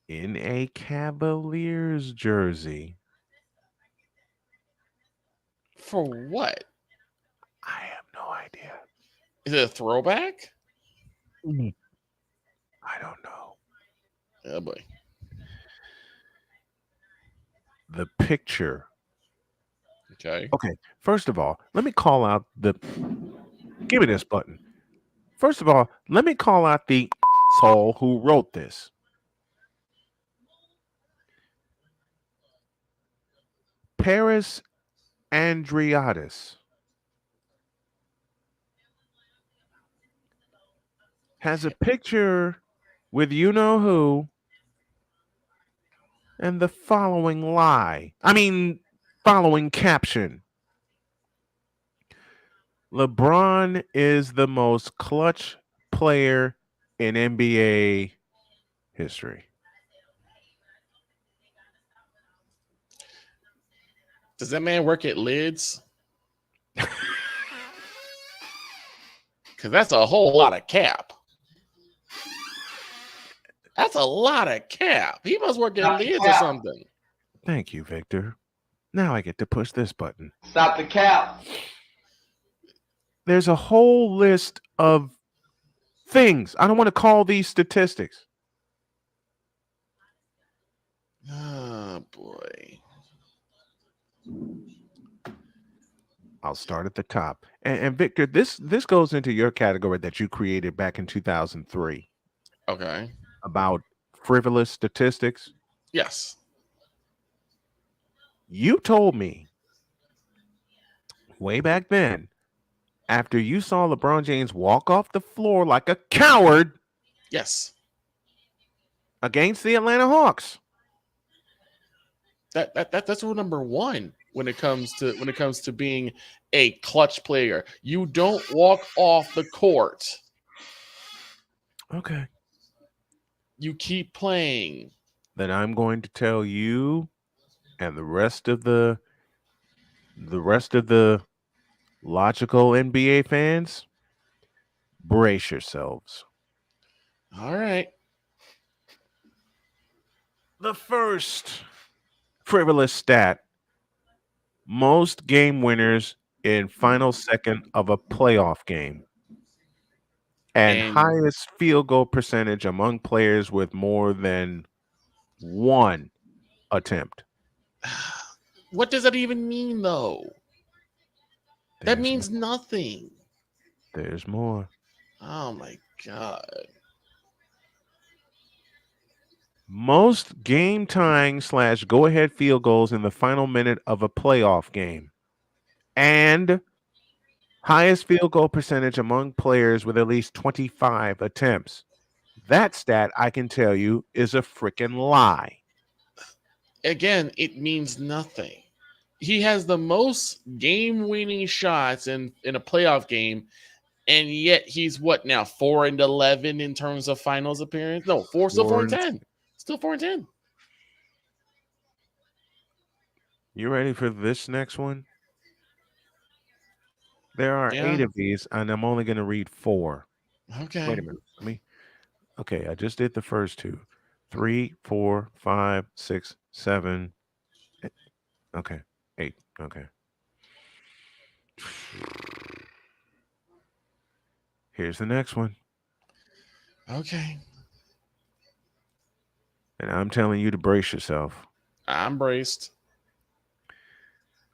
in a Cavaliers jersey. For what? I have no idea. Is it a throwback? I don't know. Oh boy. The picture. Okay. Okay. First of all, let me call out the. Give me this button. First of all, let me call out the soul who wrote this. Paris Andriadis has a picture with you know who and the following following caption. LeBron is the most clutch player in NBA history. Does that man work at Lids? Because that's a whole lot of cap. That's a lot of cap. He must work at Lids or something. Thank you, Victor. Now I get to push this button. Stop the cap. There's a whole list of things. I don't want to call these statistics. Oh, boy. I'll start at the top. And Victor, this goes into your category that you created back in 2003. Okay. About frivolous statistics. Yes. You told me way back then, after you saw LeBron James walk off the floor like a coward. Yes. Against the Atlanta Hawks. That's rule number one when it comes to being a clutch player. You don't walk off the court. Okay. You keep playing. Then I'm going to tell you and the rest of the logical NBA fans, brace yourselves. All right. The first frivolous stat: most game winners in final second of a playoff game. And highest field goal percentage among players with more than one attempt. What does that even mean, though? That means nothing. There's more. Oh, my God. Most game tying / go ahead field goals in the final minute of a playoff game. And highest field goal percentage among players with at least 25 attempts. That stat, I can tell you, is a freaking lie. Again, it means nothing. He has the most game-winning shots in a playoff game, and yet he's what now? 4-11 in terms of finals appearance? No, 4-10. Still 4-10. You ready for this next one? There are 8 of these, and I'm only going to read 4. Okay. Wait a minute. Okay, I just did the first 2. 3, 4, 5, 6, 7. Okay, 8. Okay. Here's the next one. Okay. And I'm telling you to brace yourself. I'm braced.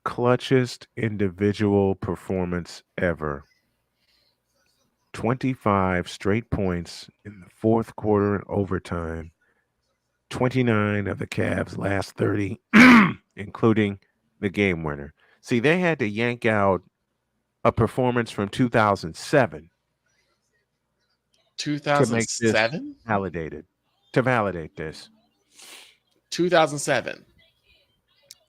Clutchest individual performance ever. 25 straight points in the fourth quarter and overtime. 29 of the Cavs' last 30, including the game winner. See, they had to yank out a performance from 2007. 2007? To validate this. 2007.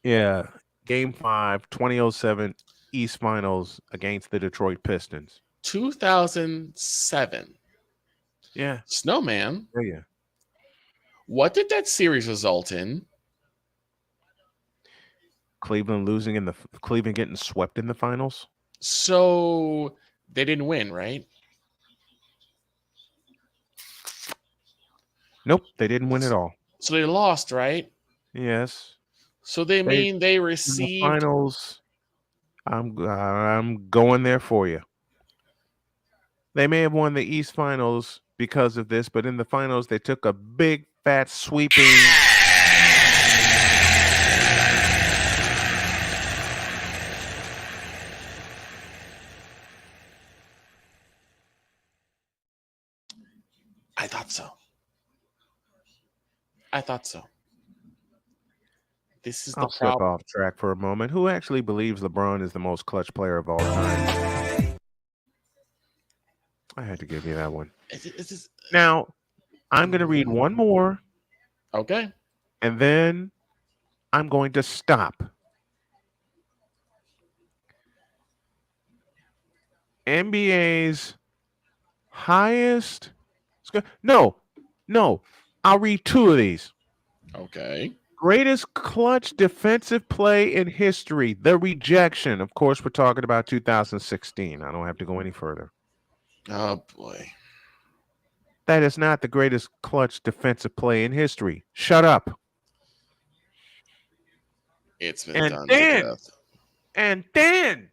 Yeah. Game 5, 2007 East Finals against the Detroit Pistons. 2007. Yeah. Snowman. Yeah. What did that series result in? Cleveland getting swept in the finals. So they didn't win, right? Nope, they didn't win at all. So they lost, right? Yes. So they In the received finals. I'm going there for you. They may have won the East Finals because of this, but in the finals they took a big fat sweeping. I thought so. This is I'll the slip problem. off track for a moment. Who actually believes LeBron is the most clutch player of all time? I had to give you that one. Now, I'm going to read one more. Okay. And then I'm going to stop. NBA's highest. No. I'll read two of these. Okay. Greatest clutch defensive play in history. The rejection. Of course, we're talking about 2016. I don't have to go any further. Oh, boy. That is not the greatest clutch defensive play in history. Shut up. It's been done to death. And then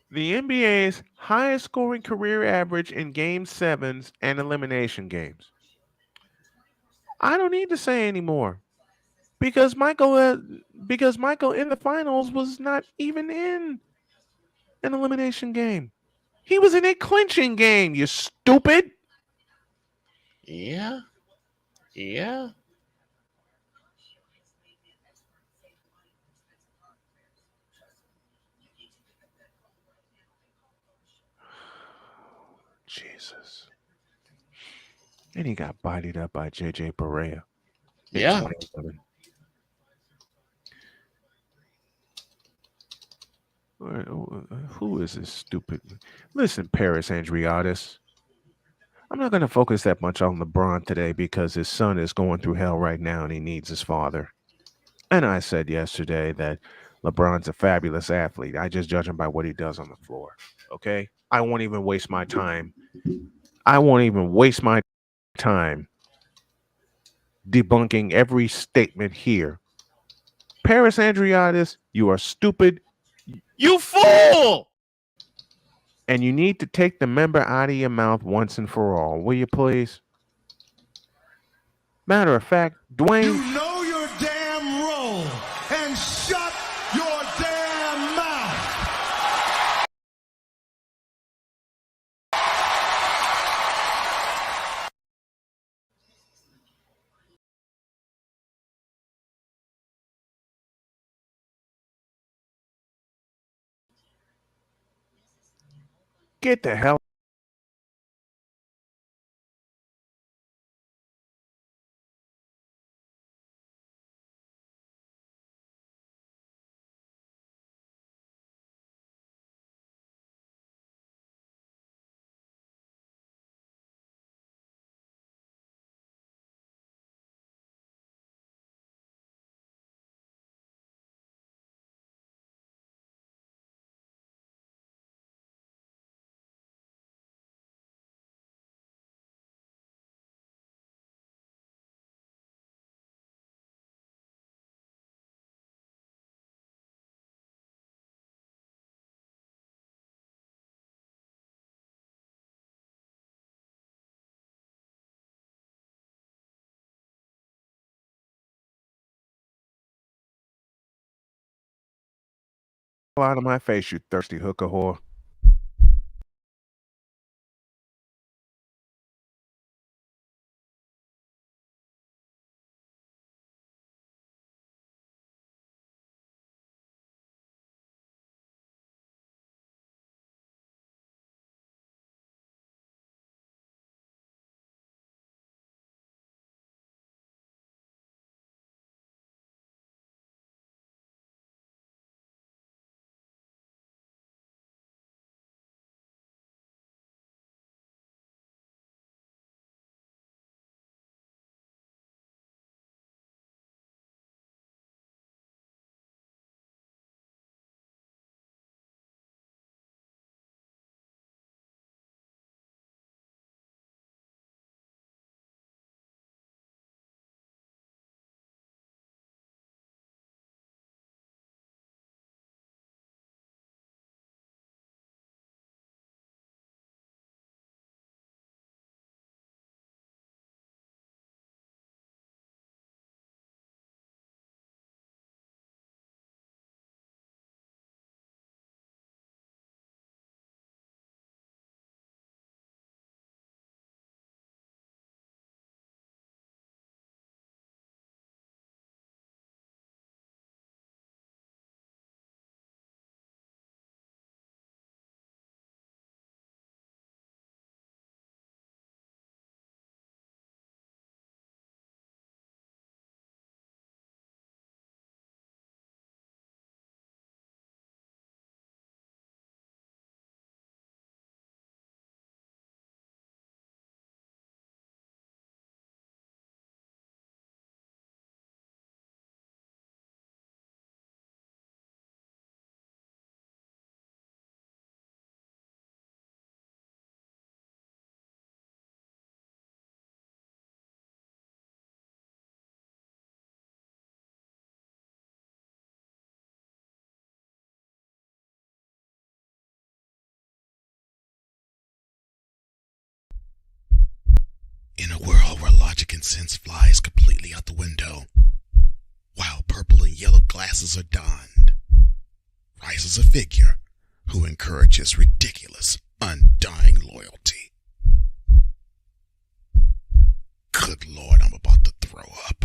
the NBA's highest scoring career average in game sevens and elimination games. I don't need to say anymore because Michael in the finals was not even in an elimination game. He was in a clinching game, you stupid. Yeah. Jesus. And he got bodied up by J.J. Barea. Yeah. 2011. Who is this stupid? Listen, Paris Andriadis. I'm not going to focus that much on LeBron today because his son is going through hell right now and he needs his father. And I said yesterday that LeBron's a fabulous athlete. I just judge him by what he does on the floor. Okay? I won't even waste my time debunking every statement here. Paris Andriadis, you are stupid. You fool! And you need to take the member out of your mouth once and for all. Will you please? Matter of fact, Dwayne. You know your damn role and shut your damn mouth. Get the hell out of my face, you thirsty hooker whore. frankincense flies completely out the window, while purple and yellow glasses are donned, rises a figure who encourages ridiculous, undying loyalty. Good Lord, I'm about to throw up.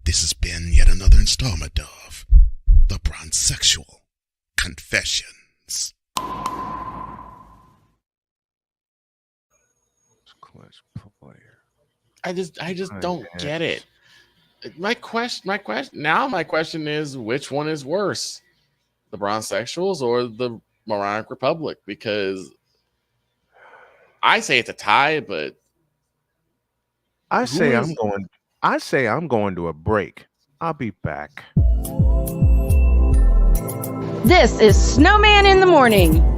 This has been yet another installment of The Bronzexual Confessions. I just don't get it. My question is, which one is worse, the Bronzexuals or the Moronic Republic? Because I say it's a tie, but I say I'm going to a break. I'll be back. This is Snowman in the Morning.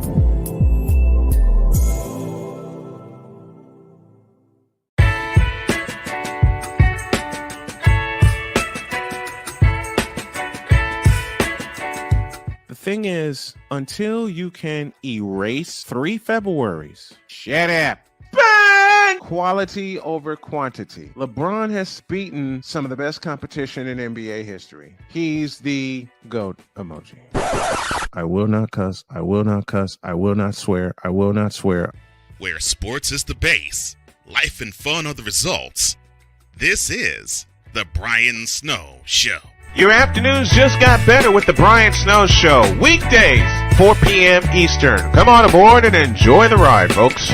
The thing is, until you can erase 3 Februaries, shut up. Bang! Quality over quantity. LeBron has beaten some of the best competition in NBA history. He's the GOAT emoji. I will not cuss. I will not cuss. I will not swear. I will not swear. Where sports is the base, life and fun are the results. This is the Brian Snow Show. Your afternoons just got better with the Brian Snow Show. Weekdays, 4 p.m. Eastern. Come on aboard and enjoy the ride, folks.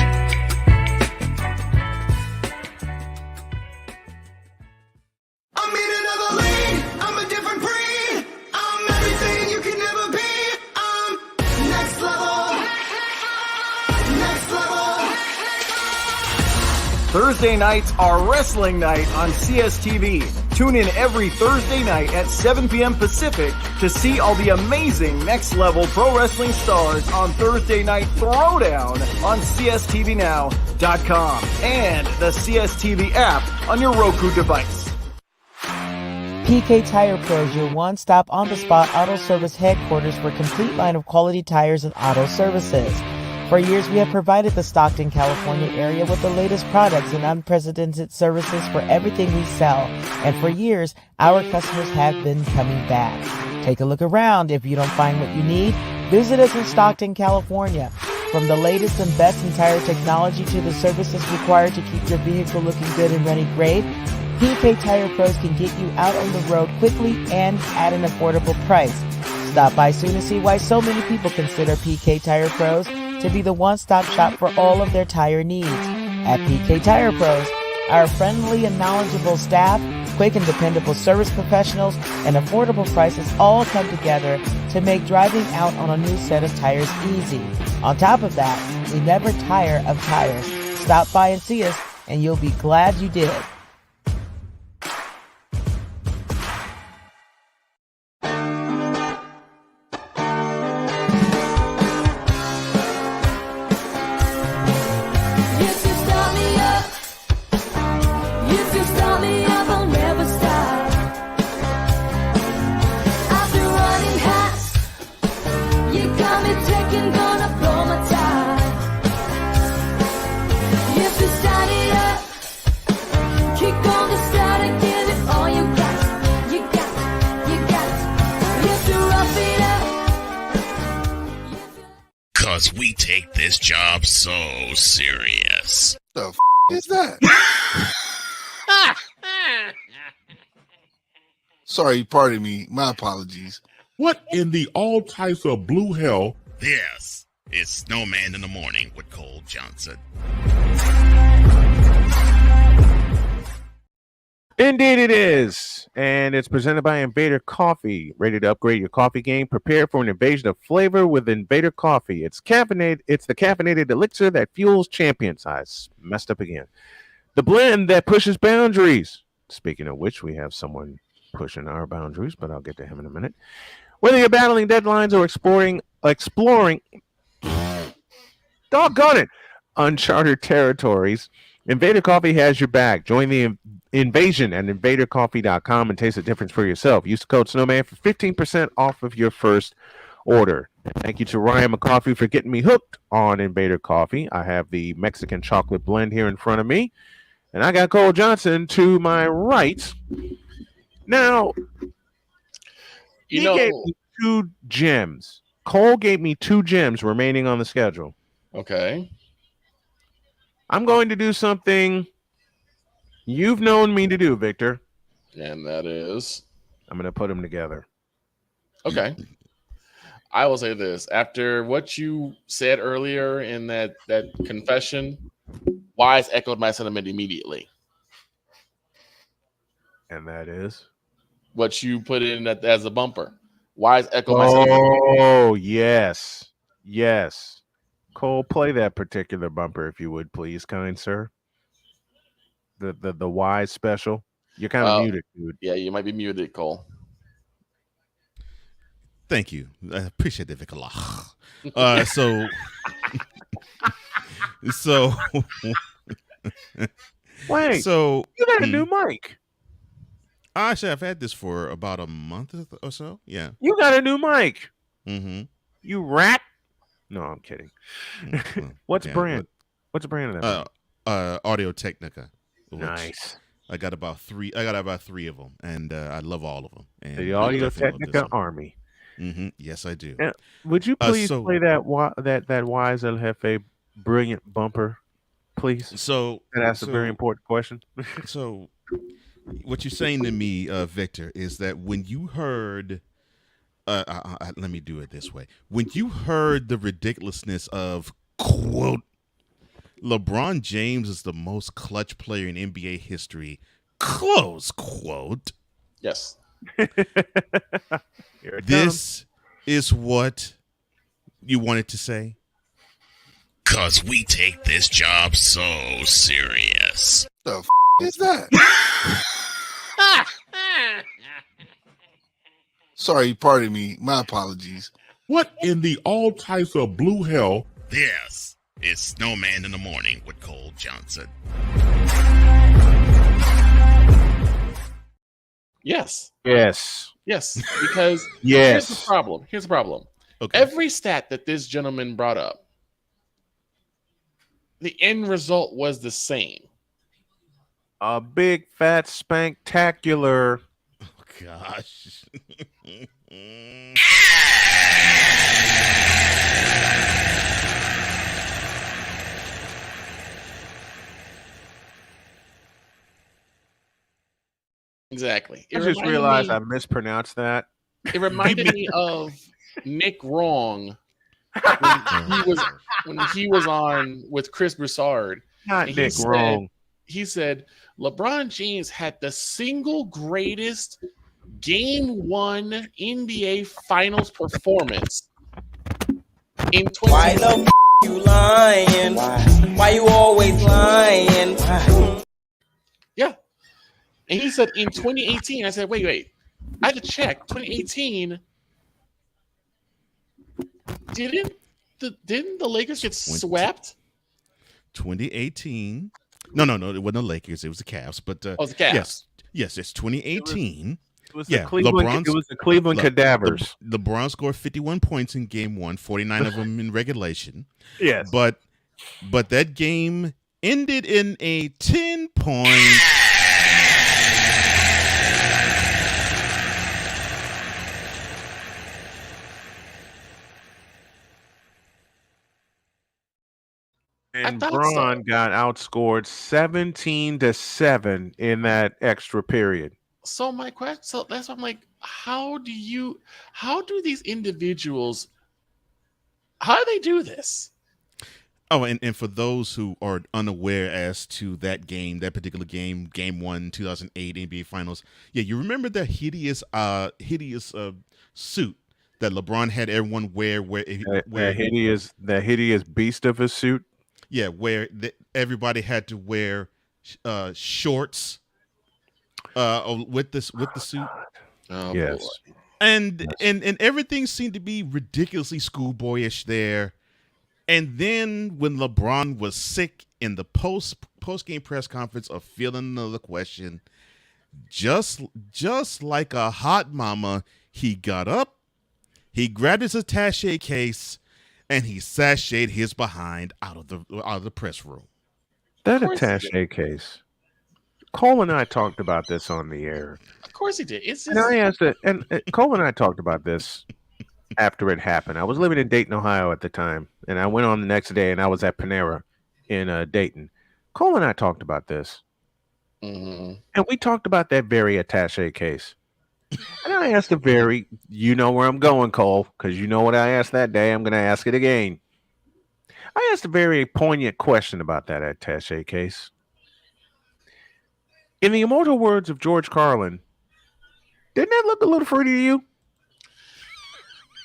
Thursday nights are wrestling night on CSTV. Tune in every Thursday night at 7 p.m. Pacific to see all the amazing Next Level Pro Wrestling stars on Thursday Night Throwdown on CSTVNow.com and the CSTV app on your Roku device. PK Tire Pro is your one-stop on-the-spot auto service headquarters for a complete line of quality tires and auto services. For years, we have provided the Stockton, California area with the latest products and unprecedented services for everything we sell. And for years, our customers have been coming back. Take a look around. If you don't find what you need, visit us in Stockton, California. From the latest and best in tire technology to the services required to keep your vehicle looking good and running great, PK Tire Pros can get you out on the road quickly and at an affordable price. Stop by soon and see why so many people consider PK Tire Pros to be the one-stop shop for all of their tire needs. At PK Tire Pros, our friendly and knowledgeable staff, quick and dependable service professionals, and affordable prices all come together to make driving out on a new set of tires easy. On top of that, we never tire of tires. Stop by and see us, and you'll be glad you did. Because we take this job so serious. The f*** is that? Sorry, pardon me. My apologies. What in the all types of blue hell? This is Snowman in the Morning with Cole Johnson. Indeed it is. And it's presented by Invader Coffee. Ready to upgrade your coffee game? Prepare for an invasion of flavor with Invader Coffee. It's the caffeinated elixir that fuels champions. I messed up again. The blend that pushes boundaries. Speaking of which, we have someone pushing our boundaries, but I'll get to him in a minute. Whether you're battling deadlines or exploring doggone it, uncharted territories, Invader Coffee has your back. Join the invasion at invadercoffee.com and taste the difference for yourself. Use the code Snowman for 15% off of your first order. And thank you to Ryan McCoffey for getting me hooked on Invader Coffee. I have the Mexican chocolate blend here in front of me. And I got Cole Johnson to my right. Now, he gave me 2 gems. Cole gave me 2 gems remaining on the schedule. Okay. I'm going to do something you've known me to do, Victor. And that is? I'm going to put them together. Okay. I will say this. After what you said earlier in that confession, Wise echoed my sentiment immediately. And that is? What you put in as a bumper. Wise echoed my sentiment. Oh, yes. Yes. Cole, play that particular bumper, if you would, please, kind sir. The Wise special. You're kind of muted, dude. Yeah, you might be muted, Cole. Thank you. I appreciate it, Vic. So wait. So you got a new mic. Actually, I've had this for about a month or so. Yeah. You got a new mic. Mm-hmm. You rat? No, I'm kidding. What's the brand of that? Audio Technica. Nice. I got about 3 of them, and I love all of them. And the Audio Technica Army. Mm-hmm. Yes, I do. Now, would you please play that Wise El Jefe brilliant bumper, please? That's a very important question. So, what you're saying to me, Victor, is that when you heard, let me do it this way. When you heard the ridiculousness of, quote, LeBron James is the most clutch player in NBA history, close quote. Yes. This is what you wanted to say? 'Cause we take this job so serious. The f*** is that? Sorry, pardon me. My apologies. What in the all types of blue hell? This is Snowman in the Morning with Cole Johnson. Yes. Yes. Yes. Because yes. Here's the problem. Okay. Every stat that this gentleman brought up, the end result was the same. A big fat spanktacular. Oh gosh. Exactly. I just realized I mispronounced that. It reminded me of Nick Wrong when he was on with Chris Broussard. Not Nick Wrong. He said LeBron James had the single greatest Game 1 NBA Finals performance in 20. Why the you lying? Why you always lying? Yeah. And he said in 2018, I said, wait. I had to check. 2018, didn't the Lakers get swept? 2018. No, it wasn't the Lakers. It was the Cavs. But the Cavs. Yes, it's 2018. It was the Cleveland Cadavers. LeBron scored 51 points in Game 1, 49 of them in regulation. Yes. But that game ended in a 10-point and Braun got outscored 17-7 in that extra period. So my question, so that's what I'm like, how do these individuals, how do they do this? Oh, and for those who are unaware as to that particular game, Game 1, 2008 NBA Finals, yeah, you remember that hideous suit that LeBron had everyone wear, that hideous beast of a suit. Yeah, where everybody had to wear shorts with the suit. Oh, yes, boy. And everything seemed to be ridiculously schoolboyish there. And then when LeBron was sick in the post game press conference of fielding another question, just like a hot mama, he got up, he grabbed his attaché case, and he sashayed his behind out of the press room. That attaché case. Cole and I talked about this on the air. Of course he did. It's And just I asked it, and Cole and I talked about this after it happened. I was living in Dayton, Ohio at the time, and I went on the next day, and I was at Panera in Dayton. Cole and I talked about this, and we talked about that very attaché case. And I asked you know where I'm going, Cole, because you know what I asked that day. I'm going to ask it again. I asked a very poignant question about that attaché case. In the immortal words of George Carlin, didn't that look a little fruity to you?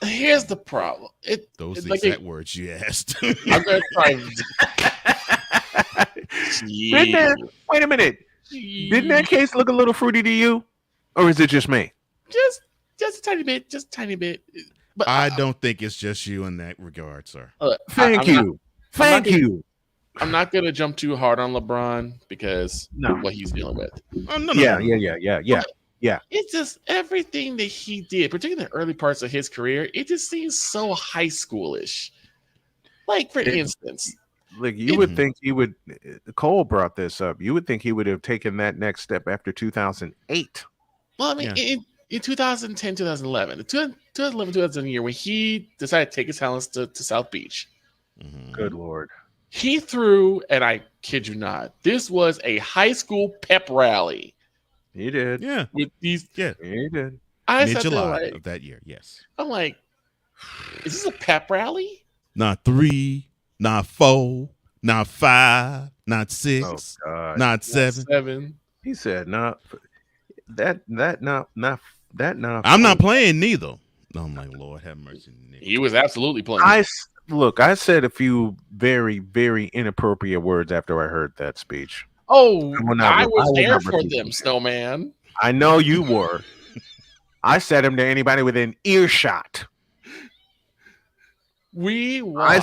Here's the problem. Those it's exact words you asked. I'm going to try. Wait a minute. Didn't that case look a little fruity to you? Or is it just me? Just a tiny bit. Just a tiny bit. But I don't think it's just you in that regard, sir. Thank you. I'm not going to jump too hard on LeBron because what he's dealing with. Yeah. It's just everything that he did, particularly in the early parts of his career, it just seems so high schoolish. Like, for instance, like you would think he would. Cole brought this up. You would think he would have taken that next step after 2008. Well, I mean, in 2010, 2011, the 2011, 2010 year when he decided to take his talents to South Beach. Good Lord. He threw, and I kid you not, this was a high school pep rally. He did. Yeah. With these. Yeah. He did. Mid-July of that year, yes. I'm like, is this a pep rally? Not 3, not 4, not 5, not 6, not 7. He said, not. I'm not playing neither. I'm like, Lord have mercy. He was absolutely playing. I said a few very, very inappropriate words after I heard that speech. Oh, I was there for them, Snowman. I know you were. I said them to anybody within earshot. I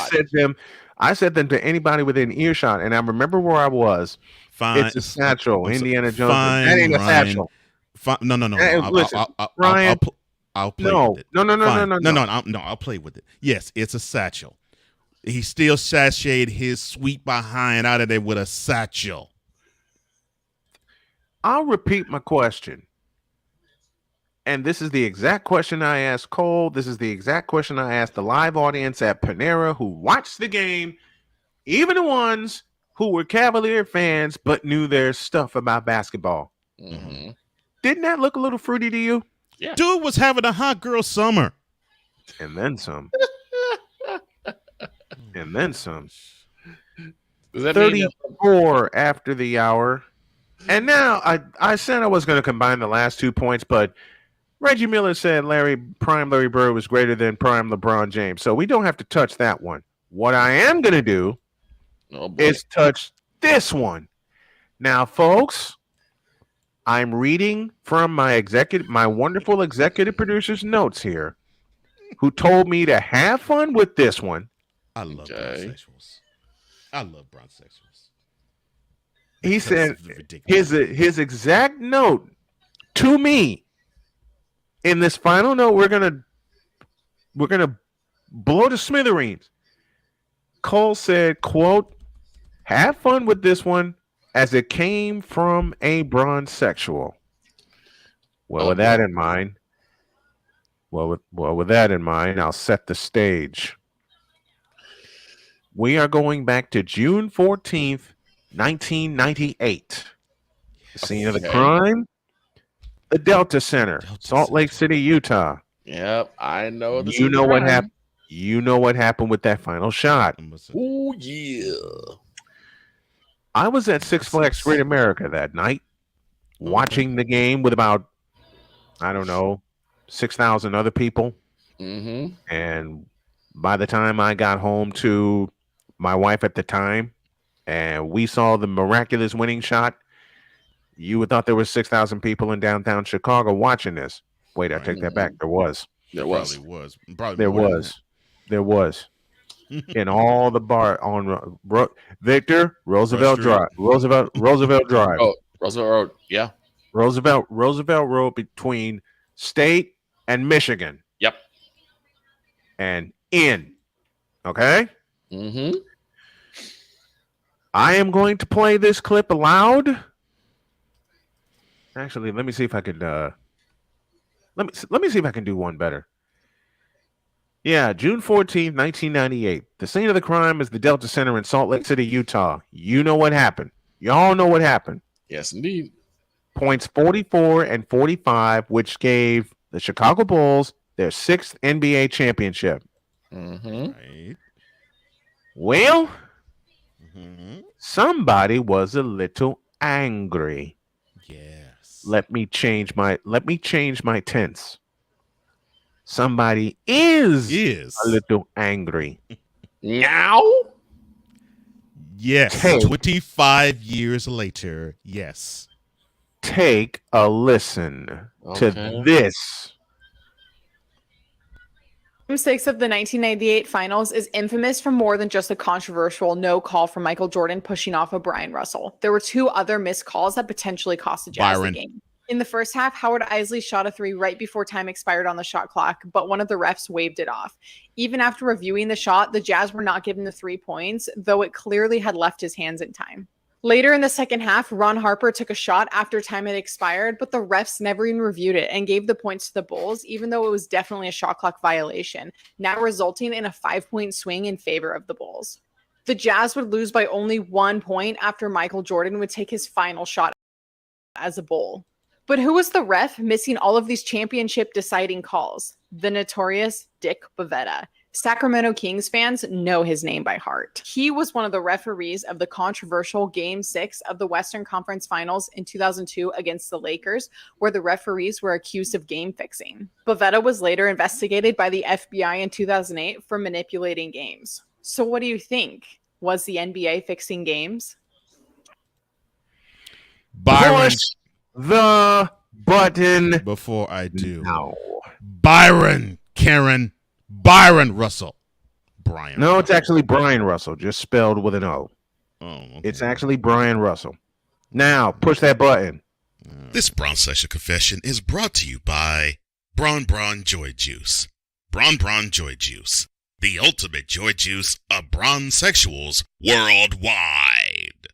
said them to anybody within earshot, and I remember where I was. Fine. It's a satchel, Indiana Jones. Fine, that ain't a satchel. No. Listen, Ryan. I'll play with it. No. I'll play with it. Yes, it's a satchel. He still sashayed his sweet behind out of there with a satchel. I'll repeat my question. And this is the exact question I asked Cole. This is the exact question I asked the live audience at Panera who watched the game, even the ones who were Cavalier fans but knew their stuff about basketball. Mm-hmm. Didn't that look a little fruity to you? Yeah. Dude was having a hot girl summer. And then some. And then some. 34 after the hour. And now I said I was going to combine the last 2 points, but Reggie Miller said prime Larry Bird was greater than prime LeBron James. So we don't have to touch that one. What I am going to do is touch this one. Now, folks, I'm reading from my wonderful executive producer's notes here, who told me to have fun with this one. I love bronsexuals. I love bronsexuals. He said his exact note to me in this final note, we're gonna blow to smithereens. Cole said, quote, have fun with this one as it came from a bronsexual. With that in mind, I'll set the stage. We are going back to June 14th, 1998. The scene of the crime, the Delta Center, Salt Lake City, Utah. Yep, I know. You know what happened. You know what happened with that final shot. Oh yeah. I was at Six Flags Great America that night, watching the game with about, 6,000 other people. Mm-hmm. And by the time I got home to my wife at the time, and we saw the miraculous winning shot, you would thought there were 6,000 people in downtown Chicago watching this. Wait, I take that back. There was. There was. In all the bar on Victor Roosevelt Drive. Roosevelt Drive. Oh, Roosevelt Road. Yeah. Roosevelt Road between State and Michigan. Yep. And okay? Mm-hmm. I am going to play this clip aloud Actually, let me see if I could. Let me see if I can do one better. Yeah, June 14th, 1998. The scene of the crime is the Delta Center in Salt Lake City, Utah. You know what happened. Y'all know what happened. Yes, indeed. Points 44 and 45, which gave the Chicago Bulls their 6th NBA championship. Mm-hmm. Right. Well, somebody was a little angry. Yes. Let me change my tense. Somebody is a little angry. Now? Yes. Take 25 years later. Yes. Take a listen to this. Game 6 of the 1998 finals is infamous for more than just a controversial no call from Michael Jordan pushing off of Brian Russell. There were 2 other missed calls that potentially cost the Jazz the game. In the first half, Howard Isley shot a 3 right before time expired on the shot clock, but one of the refs waved it off. Even after reviewing the shot, the Jazz were not given the 3 points, though it clearly had left his hands in time. Later in the second half, Ron Harper took a shot after time had expired, but the refs never even reviewed it and gave the points to the Bulls, even though it was definitely a shot clock violation, now resulting in a 5-point swing in favor of the Bulls. The Jazz would lose by only 1 point after Michael Jordan would take his final shot as a Bull. But who was the ref missing all of these championship deciding calls? The notorious Dick Bavetta. Sacramento Kings fans know his name by heart. He was one of the referees of the controversial Game 6 of the Western Conference Finals in 2002 against the Lakers, where the referees were accused of game fixing. Bavetta was later investigated by the FBI in 2008 for manipulating games. So what do you think? Was the NBA fixing games? Byron. Push the button. Before I do. No. Byron Russell. Brian. No, it's actually Brian Russell, just spelled with an O. Oh, okay. It's actually Brian Russell. Now, push that button. This Braun Session Confession is brought to you by Braun Joy Juice. Braun Joy Juice, the ultimate joy juice of Braun sexuals worldwide.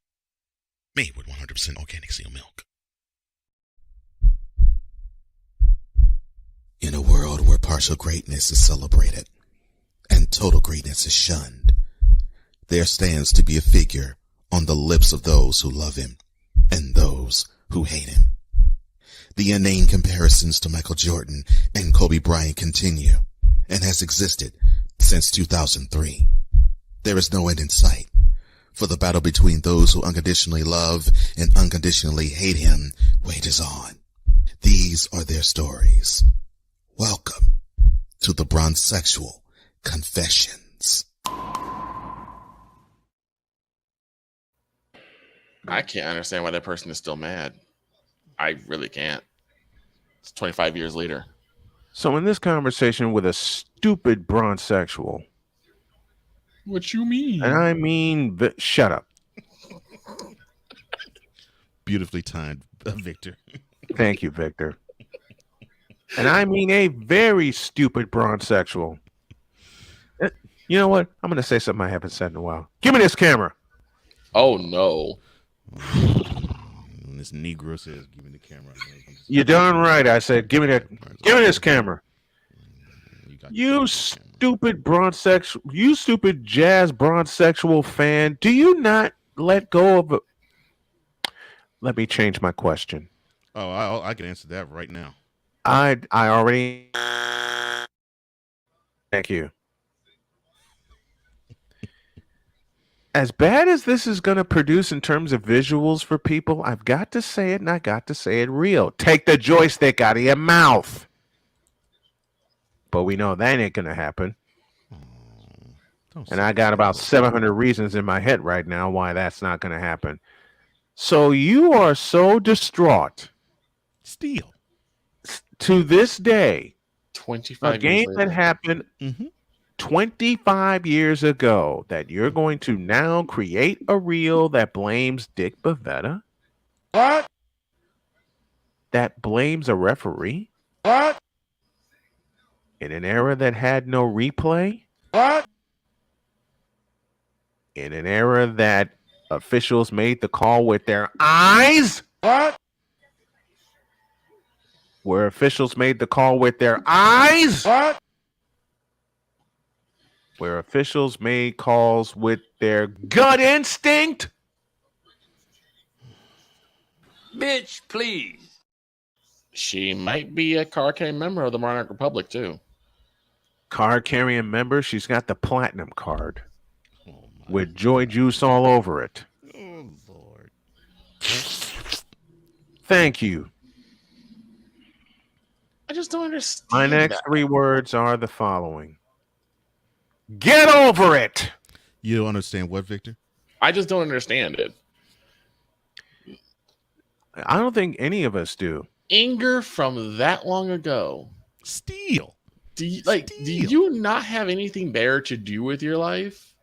Made with 100% organic seal milk. In a world where partial greatness is celebrated and total greatness is shunned, there stands to be a figure on the lips of those who love him and those who hate him. The inane comparisons to Michael Jordan and Kobe Bryant continue and has existed since 2003. There is no end in sight, for the battle between those who unconditionally love and unconditionally hate him wages on. These are their stories. Welcome to the Bronzexual Confessions. I can't understand why that person is still mad. I really can't. It's 25 years later. So in this conversation with a stupid bronzexual. What you mean? And I mean, shut up. Beautifully timed, Victor. Thank you, Victor. And I mean a very stupid bronzexual. You know what? I'm going to say something I haven't said in a while. Give me this camera. Oh, no. When this Negro says, give me the camera. You're darn right. I said, give me this camera. You stupid bronzexual, you stupid jazz bronzexual fan. Do you not let go of it? Let me change my question. Oh, I can answer that right now. I already. Thank you. As bad as this is going to produce in terms of visuals for people, I've got to say it, and I got to say it real. Take the joystick out of your mouth. But we know that ain't going to happen. And I got about 700 reasons in my head right now why that's not going to happen. So you are so distraught. Still. To this day, 25 a game years that later. happened 25 years ago, that you're going to now create a reel that blames Dick Bavetta? What? That blames a referee? What? In an era that had no replay? What? In an era that officials made the call with their eyes? What? where officials made the call with their eyes. What? Where officials made calls with their gut instinct. Bitch, please. She might be a card-carrying member of the Monarch Republic, too. Card-carrying member. She's got the platinum card with joy juice all over it. Oh, Lord. Thank you. I just don't understand. My next 3 words are the following. Get over it. You don't understand what, Victor? I just don't understand it. I don't think any of us do. Anger from that long ago. Steel. Do you not have anything better to do with your life?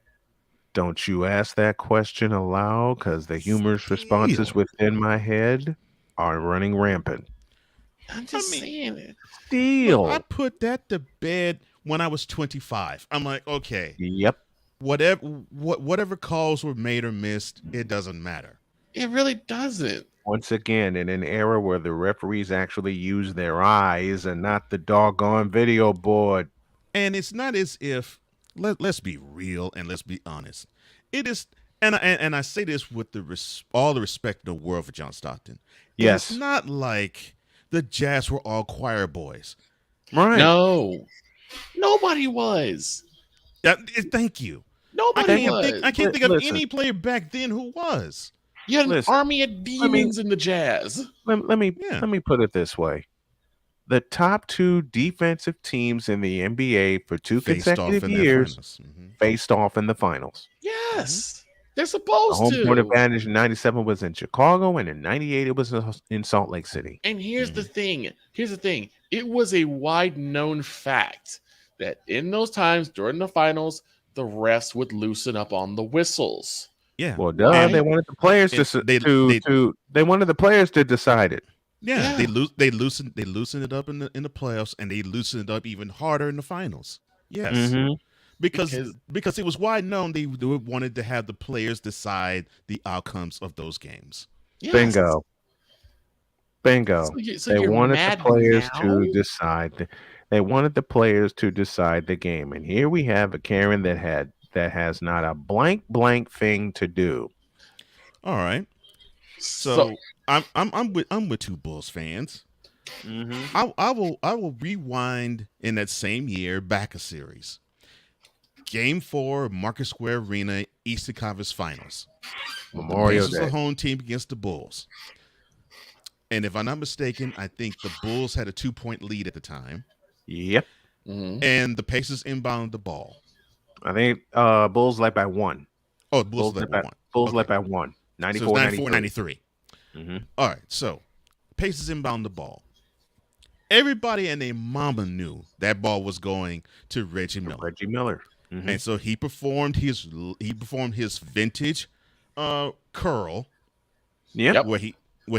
Don't you ask that question aloud, because the humorous responses within my head are running rampant. I'm just saying it. Steel. Look, I put that to bed when I was 25. I'm like, okay. Yep. Whatever calls were made or missed, it doesn't matter. It really doesn't. Once again, in an era where the referees actually use their eyes and not the doggone video board. And it's not as if, let's be real and let's be honest. It is, and I say this with all the respect in the world for John Stockton. Yes. It's not like the Jazz were all choir boys. Right. No. Nobody was. Thank you. Nobody was. I can't think of any player back then who was. You had an army of demons in the Jazz. Let me put it this way. The top 2 defensive teams in the NBA for 2 consecutive years faced off in the finals. Yes. They're supposed the to. home court advantage in 97 was in Chicago, and in 98 it was in Salt Lake City. And here's the thing. It was a wide known fact that in those times during the finals, the refs would loosen up on the whistles. Yeah. Well, they wanted the players they wanted the players to decide it. Yeah. They loosened it up in the playoffs, and they loosened it up even harder in the finals. Yes. Mm-hmm. Because it was wide known they wanted to have the players decide the outcomes of those games. Yes. Bingo. So they you're wanted mad the players now? to decide. They wanted the players to decide the game, and here we have a Karen that has not a blank thing to do. All right. So I'm with 2 Bulls fans. Mm-hmm. I will rewind in that same year back a series. Game 4, Market Square Arena, Eastern Conference Finals. Memorial This was Day. the home team against the Bulls. And if I'm not mistaken, I think the Bulls had a 2-point lead at the time. Yep. And the Pacers inbounded the ball. I think Bulls led by 1. Oh, Bulls led by 1. Bulls led by 1. 94-93. Mm-hmm. All right, so Pacers inbound the ball. Everybody and their mama knew that ball was going to Reggie Miller. Mm-hmm. And so he performed his vintage curl. Yep. Where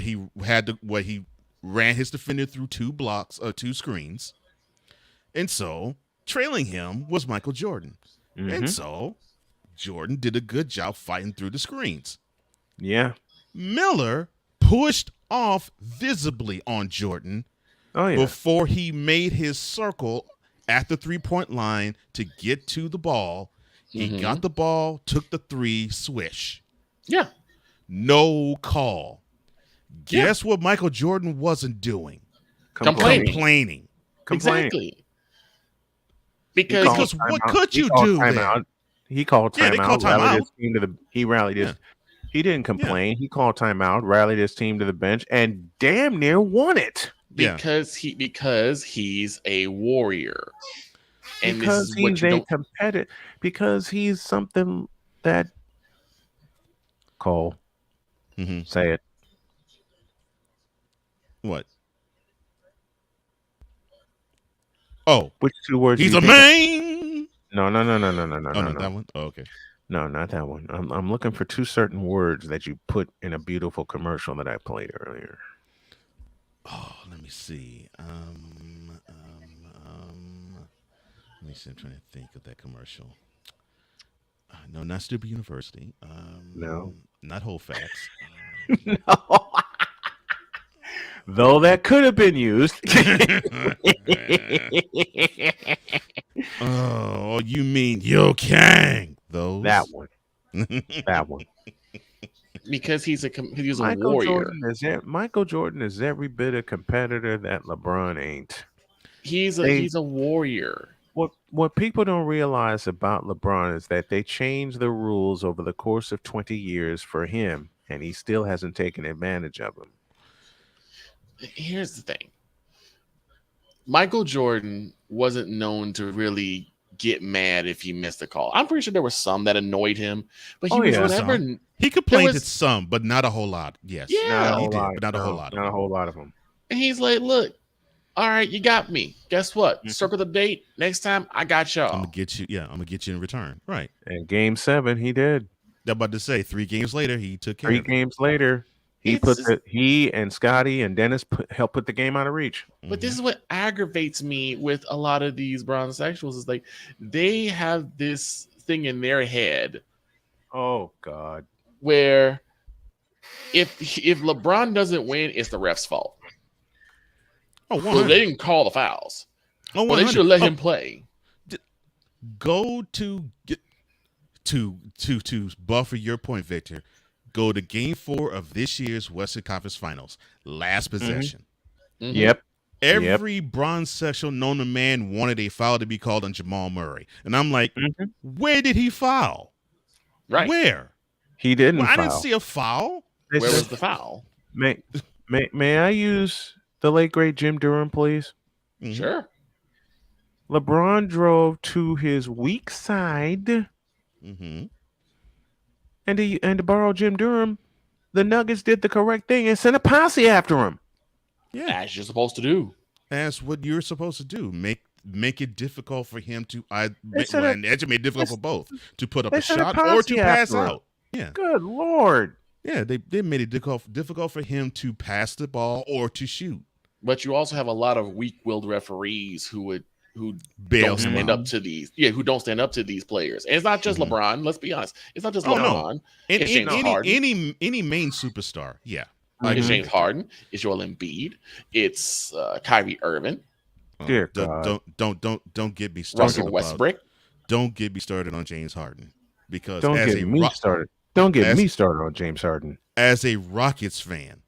he ran his defender through 2 screens. And so trailing him was Michael Jordan. Mm-hmm. And so Jordan did a good job fighting through the screens. Yeah. Miller pushed off visibly on Jordan before he made his circle at the 3-point line to get to the ball. He got the ball, took the 3, swish. Yeah. No call. Guess what Michael Jordan wasn't doing? Complaining. Exactly. Because what could you do then? He called timeout. Yeah, they called timeout. He rallied his. He didn't complain. He called timeout, rallied his team to the bench, and damn near won it. Because he's a warrior. And because this is what he's you a don't... competitor. Because he's something that Cole. Say it. What? Oh, which 2 words? He's a man. No. Not that one. Oh, okay. No, not that one. I'm looking for 2 certain words that you put in a beautiful commercial that I played earlier. Oh, let me see. Let me see. I'm trying to think of that commercial. No, not Stupid University. No, not Whole Facts. No. Though that could have been used. Oh, you mean Yo Kang? Those? That one. That one. Because he's a warrior. Michael Jordan is every bit a competitor that LeBron ain't. He's a warrior. What people don't realize about LeBron is that they changed the rules over the course of 20 years for him, and he still hasn't taken advantage of them. Here's the thing. Michael Jordan wasn't known to really get mad if he missed a call. I'm pretty sure there were some that annoyed him, but he was never. He complained at some, but not a whole lot. Yes, yeah, he did, but not a whole lot. Not a whole lot of them. And he's like, "Look, all right, you got me. Guess what? Circle the date. Next time, I got y'all. I'm gonna get you. Yeah, I'm gonna get you in return. Right. And Game 7, he did. I'm about to say 3 games later, he took care. 3 games later. He and Scotty and Dennis helped put the game out of reach. But this is what aggravates me with a lot of these bronze sexuals is like they have this thing in their head. Oh God. Where if LeBron doesn't win, it's the ref's fault. Oh, well, they didn't call the fouls. Oh, well, they should have let him play. Go to buffer your point, Victor. Go to Game 4 of this year's Western Conference Finals. Last possession. Mm-hmm. Yep. Every bronze sexual known to man wanted a foul to be called on Jamal Murray. And I'm like, where did he foul? Right. Where? He didn't foul. I didn't see a foul. Where was the foul? May I use the late, great Jim Durham, please? Mm-hmm. Sure. LeBron drove to his weak side. Mm-hmm. And to borrow Jim Durham, the Nuggets did the correct thing and sent a posse after him. Yeah, as you're supposed to do. That's what you're supposed to do. Make it difficult for him to and actually made it difficult for both to put up a shot or to pass out. Yeah. Good Lord. Yeah, they made it difficult for him to pass the ball or to shoot. But you also have a lot of weak-willed referees who don't stand up to these. Yeah, who don't stand up to these players. And it's not just LeBron. Let's be honest. It's not just LeBron. No. It's James Harden. Any main superstar. Yeah. It's James Harden. It's Joel Embiid. It's Kyrie Irving. Dear God. Don't get me started. Russell Westbrook. Don't get me started on James Harden because Don't get me started on James Harden. As a Rockets fan,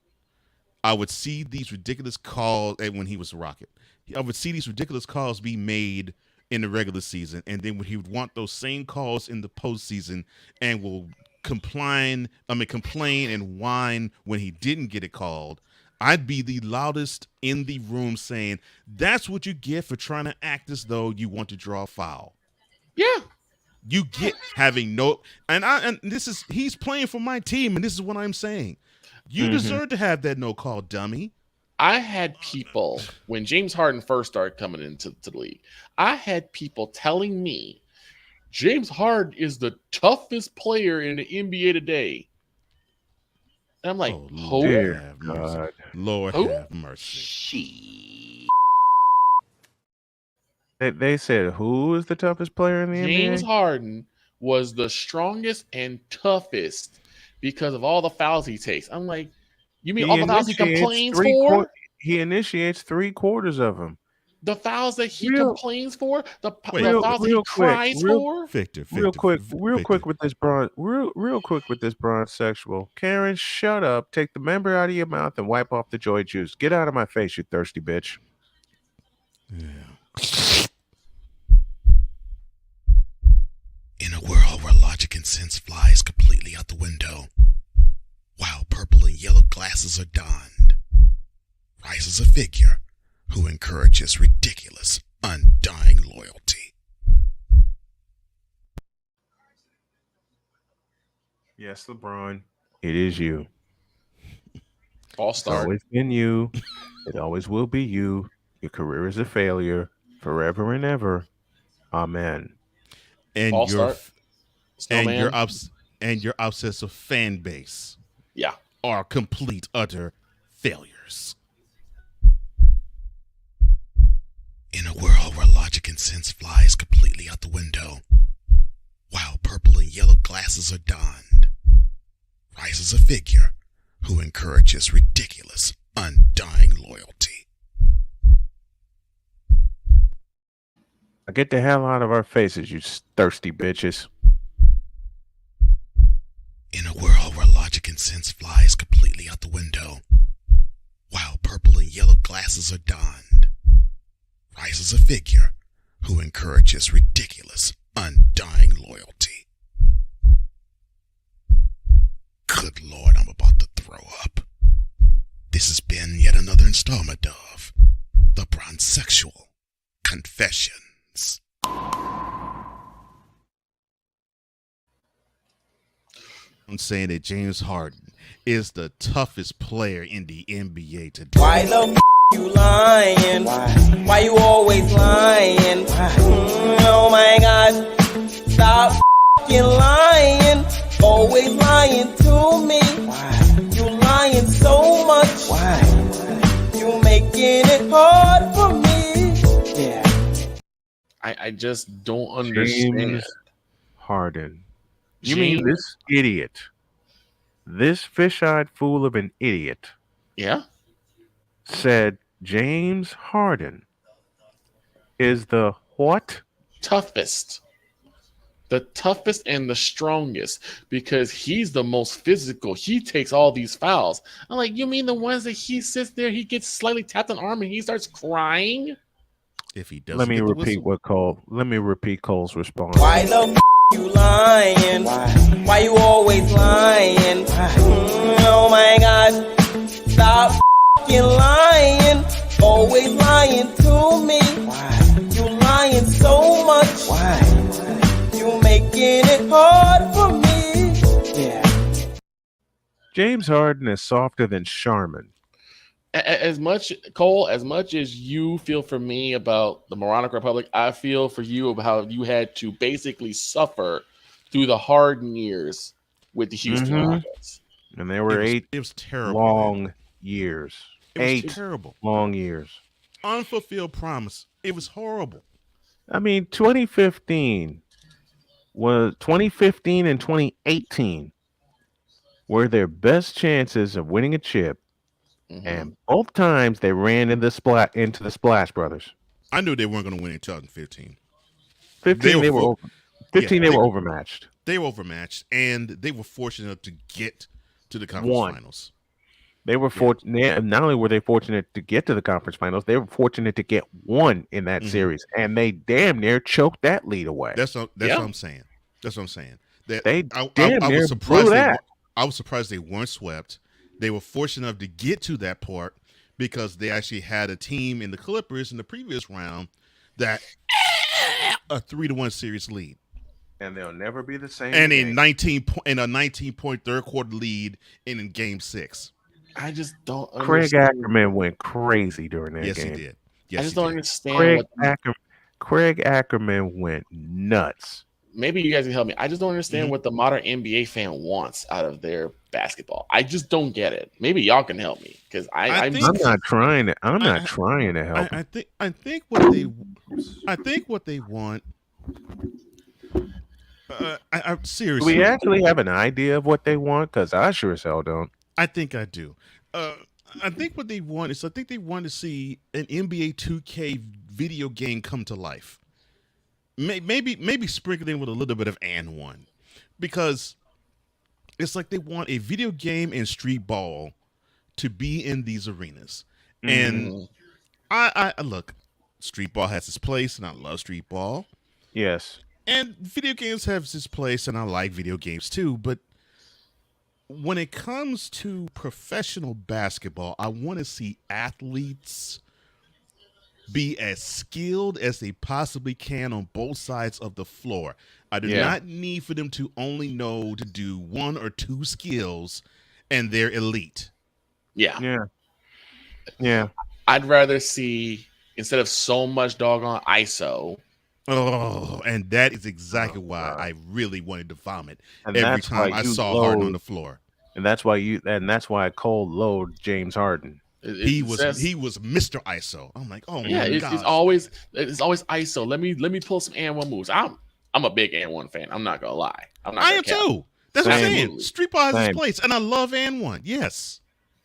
I would see these ridiculous calls when he was a Rocket. I would see these ridiculous calls be made in the regular season, and then when he would want those same calls in the postseason, and will complain and whine when he didn't get it called. I'd be the loudest in the room saying, "That's what you get for trying to act as though you want to draw a foul." Yeah, you get having no, and this is he's playing for my team, and this is what I'm saying. You deserve to have that no call, dummy. I had people, when James Harden first started coming into the league, I had people telling me, James Harden is the toughest player in the NBA today. And I'm like, Lord have mercy. They said, who is the toughest player in the NBA? James Harden was the strongest and toughest because of all the fouls he takes. I'm like, you mean all the fouls he complains for? He initiates 3/4 of them. The fouls that he complains for, the fouls that he cries for. Victor, real quick with this bronze sexual. Karen, shut up. Take the member out of your mouth and wipe off the joy juice. Get out of my face, you thirsty bitch. Yeah. In a world where logic and sense flies completely out the window, while purple and yellow glasses are donned, rises a figure who encourages ridiculous, undying loyalty. Yes, LeBron, it is you. All-star. It's always been you. It always will be you. Your career is a failure forever and ever. Amen. And All-star. your obsessive fan base, are complete utter failures. In a world where logic and sense flies completely out the window, while purple and yellow glasses are donned, rises a figure who encourages ridiculous, undying loyalty. Get the hell out of our faces, you thirsty bitches. In a world where logic and sense flies completely out the window, while purple and yellow glasses are donned, rises a figure who encourages ridiculous, undying loyalty. Good Lord, I'm about to throw up. This has been yet another installment of The Bronzexual Confessions. I'm saying that James Harden is the toughest player in the NBA today. Why the you lying? Why you always lying? Oh my God, stop lying. Always lying to me. You lying so much. You making it hard for me. Yeah. I just don't understand. James Harden. You mean this idiot? This fish-eyed fool of an idiot. Yeah. Said James Harden is the what? Toughest. The toughest and the strongest, because he's the most physical. He takes all these fouls. I'm like, you mean the ones that he sits there, he gets slightly tapped on the arm and he starts crying? If he doesn't, let me repeat Cole's response. Why the you lying? Why you always lying? Oh my God, stop lying. Always lying to me. You lying so much. You making it hard for me. Yeah. James Harden is softer than Charmin. As much, Cole, as much as you feel for me about the Moronic Republic, I feel for you about how you had to basically suffer through the Harden years with the Houston Rockets. And there were it was terrible, long years. It was terrible. Long years. Unfulfilled promise. It was horrible. I mean, 2015 and 2018 were their best chances of winning a chip. And both times they ran into the Splash Brothers. I knew they weren't going to win in 2015. 15 they were overmatched. They were overmatched, and they were fortunate enough to get to the conference finals. They were fortunate. Not only were they fortunate to get to the conference finals, they were fortunate to get one in that series, and they damn near choked that lead away. That's what I'm saying. That's what I'm saying. I was surprised I was surprised they weren't swept. They were fortunate enough to get to that part because they actually had a team in the Clippers in the previous round that a 3-1 series lead. And they'll never be the same. And a 19-point third quarter lead in Game 6. I just don't understand. Craig Ackerman went crazy during that game. Yes, he did. Yes, I just don't understand. Craig Ackerman went nuts. Maybe you guys can help me. I just don't understand what the modern NBA fan wants out of their basketball. I just don't get it. Maybe y'all can help me because I'm not trying to. I'm not trying to help. I think what they want. I'm seriously. Do we actually have an idea of what they want? Because I sure as hell don't. I think I do. I think what they want is they want to see an NBA 2K video game come to life. Maybe sprinkled in with a little bit of and one, because it's like they want a video game and street ball to be in these arenas. And I look, street ball has its place, and I love street ball. Yes. And video games have its place, and I like video games too. But when it comes to professional basketball, I want to see athletes be as skilled as they possibly can on both sides of the floor. I do not need for them to only know to do one or two skills and they're elite. Yeah. I'd rather see, instead of so much doggone ISO. Oh, and that is exactly why I really wanted to vomit every time I saw Harden on the floor. And that's why Cole loathed James Harden. He was Mr. ISO. I'm like, oh my god. It's always ISO. Let me pull some and one moves. I'm a big and one fan. I'm not gonna lie. I am too. That's what I'm saying. Street ball has its place, and I love and one. Yes.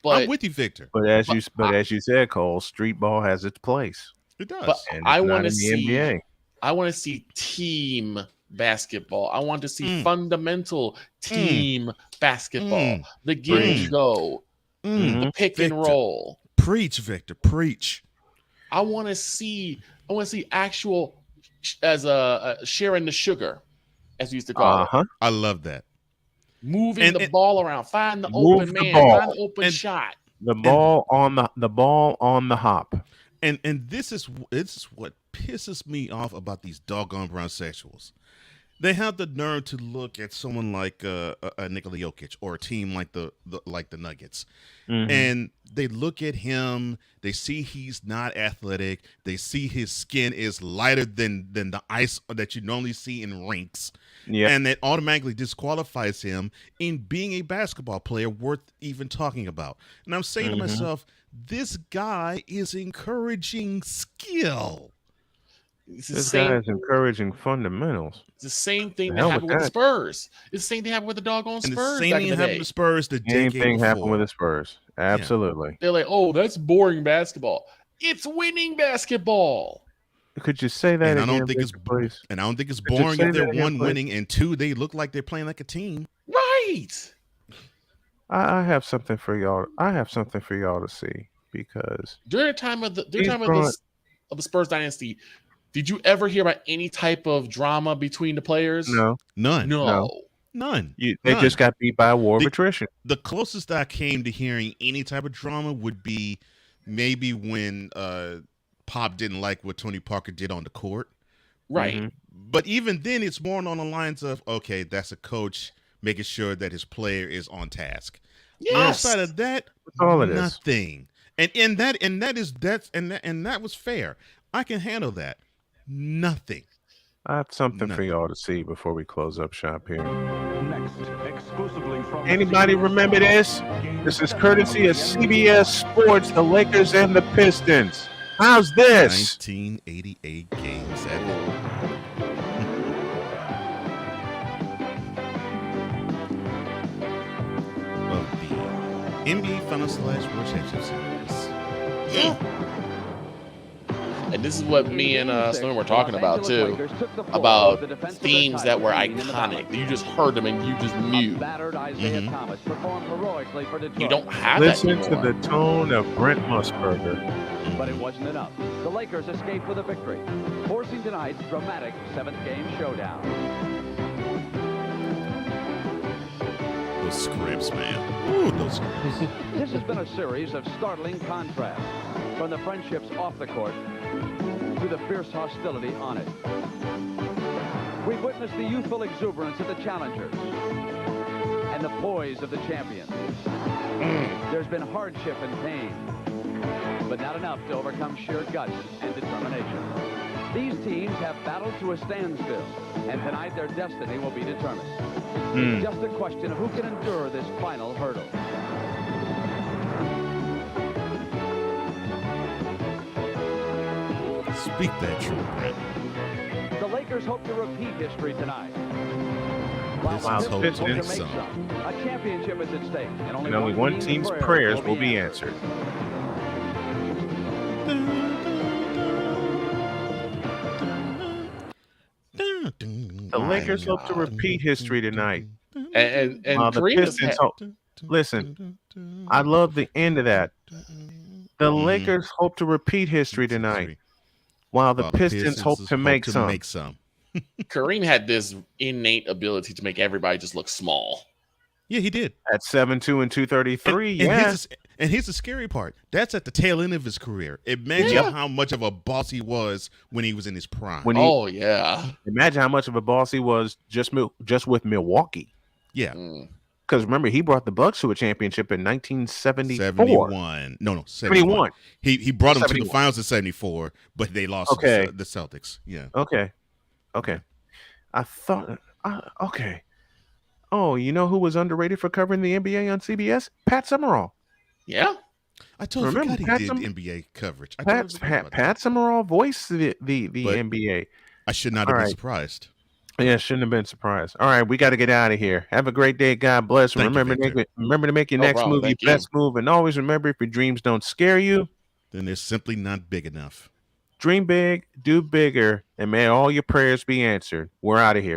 But I'm with you, Victor. But as you said, Cole, street ball has its place. It does. But And I it's want not to in the see. NBA. I want to see team basketball. I want to see fundamental team basketball. The give and go, the pick and roll. Preach, Victor. Preach. I want to see actual as a sharing the sugar, as we used to call it. I love that. Moving the ball around, find the Move open the man, ball. find the open shot. The ball on the hop. And this is what pisses me off about these doggone brown sexuals. They have the nerve to look at someone like a Nikola Jokic or a team like the Nuggets, and they look at him. They see he's not athletic. They see his skin is lighter than the ice that you normally see in rinks, and that automatically disqualifies him in being a basketball player worth even talking about. And I'm saying to myself, this guy is encouraging skill. This guy is encouraging fundamentals. It's the same thing that happened with the Spurs. It's the same thing happened with the doggone Spurs. And the same thing happened with the Spurs the same decade thing before. happened with the Spurs. Absolutely. Yeah. They're like, oh, that's boring basketball. It's winning basketball. Could you say that again? I don't think it's boring if they're one winning and two they look like they're playing like a team. Right. I have something for y'all. To see because during the time of the Spurs dynasty, did you ever hear about any type of drama between the players? No. None. They just got beat by a war of attrition. The closest I came to hearing any type of drama would be maybe when Pop didn't like what Tony Parker did on the court. Right. But even then, it's more on the lines of, okay, that's a coach making sure that his player is on task. Yes. Outside of that, nothing. And that was fair. I can handle that. Nothing. I have something for y'all to see before we close up shop here. Next, exclusively from anybody remember this? This is courtesy of CBS Sports, the Lakers and the Pistons. How's this? 1988 Game 7. Of the NBA Finals / World Championship Series. Yeah. And this is what me and Snowman were talking about too, about themes that were iconic. You just heard them and you just knew. You don't have Listen that to the tone of Brent Musburger. But it wasn't enough. The Lakers escaped with a victory, forcing tonight's dramatic 7th game showdown. Those scripts, man. Ooh, those scripts. This has been a series of startling contrasts, from the friendships off the court to the fierce hostility on it. We've witnessed the youthful exuberance of the challengers and the poise of the champions. There's been hardship and pain, but not enough to overcome sheer guts and determination. These teams have battled to a standstill, and tonight their destiny will be determined. It's just a question of who can endure this final hurdle. Speak that truth, Brent. The Lakers hope to repeat history tonight. Wow, the Pistons. A championship is at stake, and only one team's prayers will be answered. The Lakers hope to repeat history tonight. And the Pistons hope. Listen, I love the end of that. The Lakers hope to repeat history tonight, while the Pistons hope to make some. Kareem had this innate ability to make everybody just look small. Yeah, he did. At 7'2" and 233, And here's the scary part. That's at the tail end of his career. Imagine how much of a boss he was when he was in his prime. Imagine how much of a boss he was just with Milwaukee. Yeah. Because remember, he brought the Bucks to a championship in 1974. 71. He brought them 71. to the finals in 74, but they lost to the Celtics. Yeah. Okay. I thought, okay. Oh, you know who was underrated for covering the NBA on CBS? Pat Summerall. Yeah. I totally forgot he did NBA coverage. Pat Summerall voiced the NBA. I should not have been surprised. Yeah, shouldn't have been surprised. All right, we got to get out of here. Have a great day. God bless. Remember to make your next move your best move, and always remember, if your dreams don't scare you, then they're simply not big enough. Dream big, do bigger, and may all your prayers be answered. We're out of here.